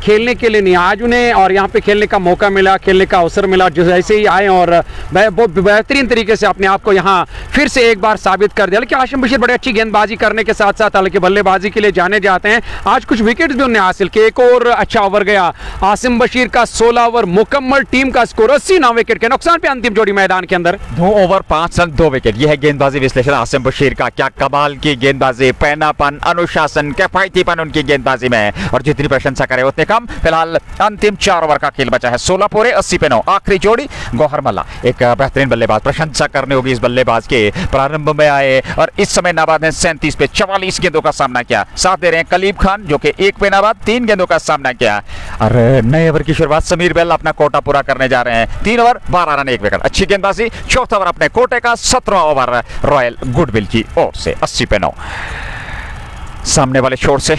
खेलने के लिए नहीं, आज उन्हें और यहाँ पे खेलने का मौका मिला, खेलने का अवसर मिला। जैसे ही आए और बहुत बेहतरीन तरीके से अपने आप को यहाँ फिर से एक बार साबित कर दिया। लेकिन आसिम बशीर बड़े अच्छी गेंदबाजी करने के साथ साथ हालांकि बल्लेबाजी के लिए जाने जाते हैं। आज कुछ विकेट भी उन्होंने हासिल किए। एक और अच्छा ओवर गया आसिम बशीर का, 16 ओवर मुकम्मल, टीम का स्कोर 80 9 विकेट के नुकसान पे अंतिम जोड़ी मैदान के अंदर। 2 ओवर 5 रन 2 विकेट। यह है गेंदबाजी विश्लेषण आसिम बशीर का। क्या कमाल की गेंदबाजी, पैनापन, अनुशासन, किफायतीपन उनकी गेंदबाजी में, और जितनी प्रशंसा करे उतने कम। फिलहाल अंतिम 4 ओवर का खेल बचा है। 16 पूरे 80 पे 9 आखिरी जोड़ी। गौहर मल्ला एक बेहतरीन बल्लेबाज, प्रशंसा करने होगी इस बल्लेबाज के। प्रारंभ में आए और इस समय नाबाद ने 37 पे 44 गेंदों का सामना किया। साथ दे रहे हैं कलीम खान जो कि 1 पे नाबाद 3 गेंदों का सामना किया। और नए ओवर की शुरुआत समीर बेल अपना कोटा पूरा करने जा रहे हैं। 3 ओवर 12 रन 1 विकेट। अच्छी गेंदबाजी। चौथा ओवर अपने कोटे का, 17वां ओवर रॉयल गुडविल की ओर से 80 पे 9। सामने वाले छोर से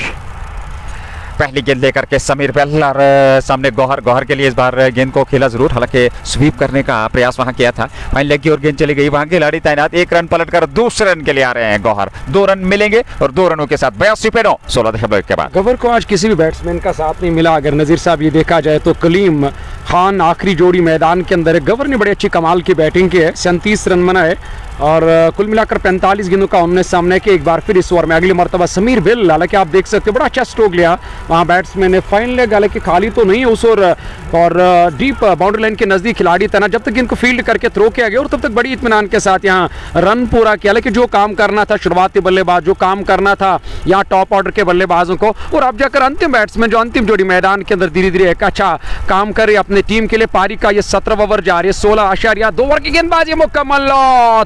पहली गेंद लेकर के समीर बेल, और सामने गौहर के लिए इस बार गेंद को खेला जरूर, हालांकि स्वीप करने का प्रयास वहां किया था। फाइन लेग की ओर गेंद चली गई, वहां खिलाड़ी तैनात। 1 रन पलटकर दूसरे रन के लिए आ रहे हैं गौहर। 2 रन मिलेंगे और 2 रनों के साथ 82 पे 9 16.1 के बाद। गवर को आज किसी भी बैट्समैन का साथ नहीं मिला। अगर नजीर साहब ये देखा जाए तो कलीम खान आखिरी जोड़ी मैदान के अंदर है। गवर ने बड़ी अच्छी कमाल की बैटिंग की है, 37 रन बनाए और कुल मिलाकर 45 गेंदों का उन्होंने सामने किया। एक बार फिर इस ओवर में अगली मरतबा समीर बिल, हालांकि आप देख सकते हो बड़ा अच्छा स्ट्रोक लिया वहाँ बैट्समैन ने। फाइन लेग हालांकि खाली तो नहीं है उस ओवर, और डीप बाउंड्री लाइन के नज़दीक खिलाड़ी था ना, जब तक इनको फील्ड करके थ्रो किया गया और तब तक बड़ी इत्मीनान के साथ यहाँ रन पूरा किया। हालांकि जो काम करना था शुरुआती बल्लेबाज, जो काम करना था यहाँ टॉप ऑर्डर के बल्लेबाजों को, और अब जाकर अंतिम बैट्समैन जो अंतिम जोड़ी मैदान के अंदर धीरे धीरे एक अच्छा काम करे अपने टीम के लिए। पारी का ये 17वां ओवर जा रही है, 16.2 ओवर की गेंदबाजी मुकम्मल।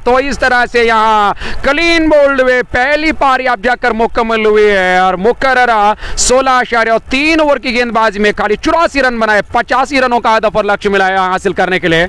तो इस तरह से यहाँ क्लीन बोल्ड हुए, पहली पारी अब जाकर मुकम्मल हुई है और मुकर्ररा 16.3 ओवर की गेंदबाजी में खाली 84 रन बनाए। 85 रनों का हदफ और लक्ष्य मिला है हासिल करने के लिए।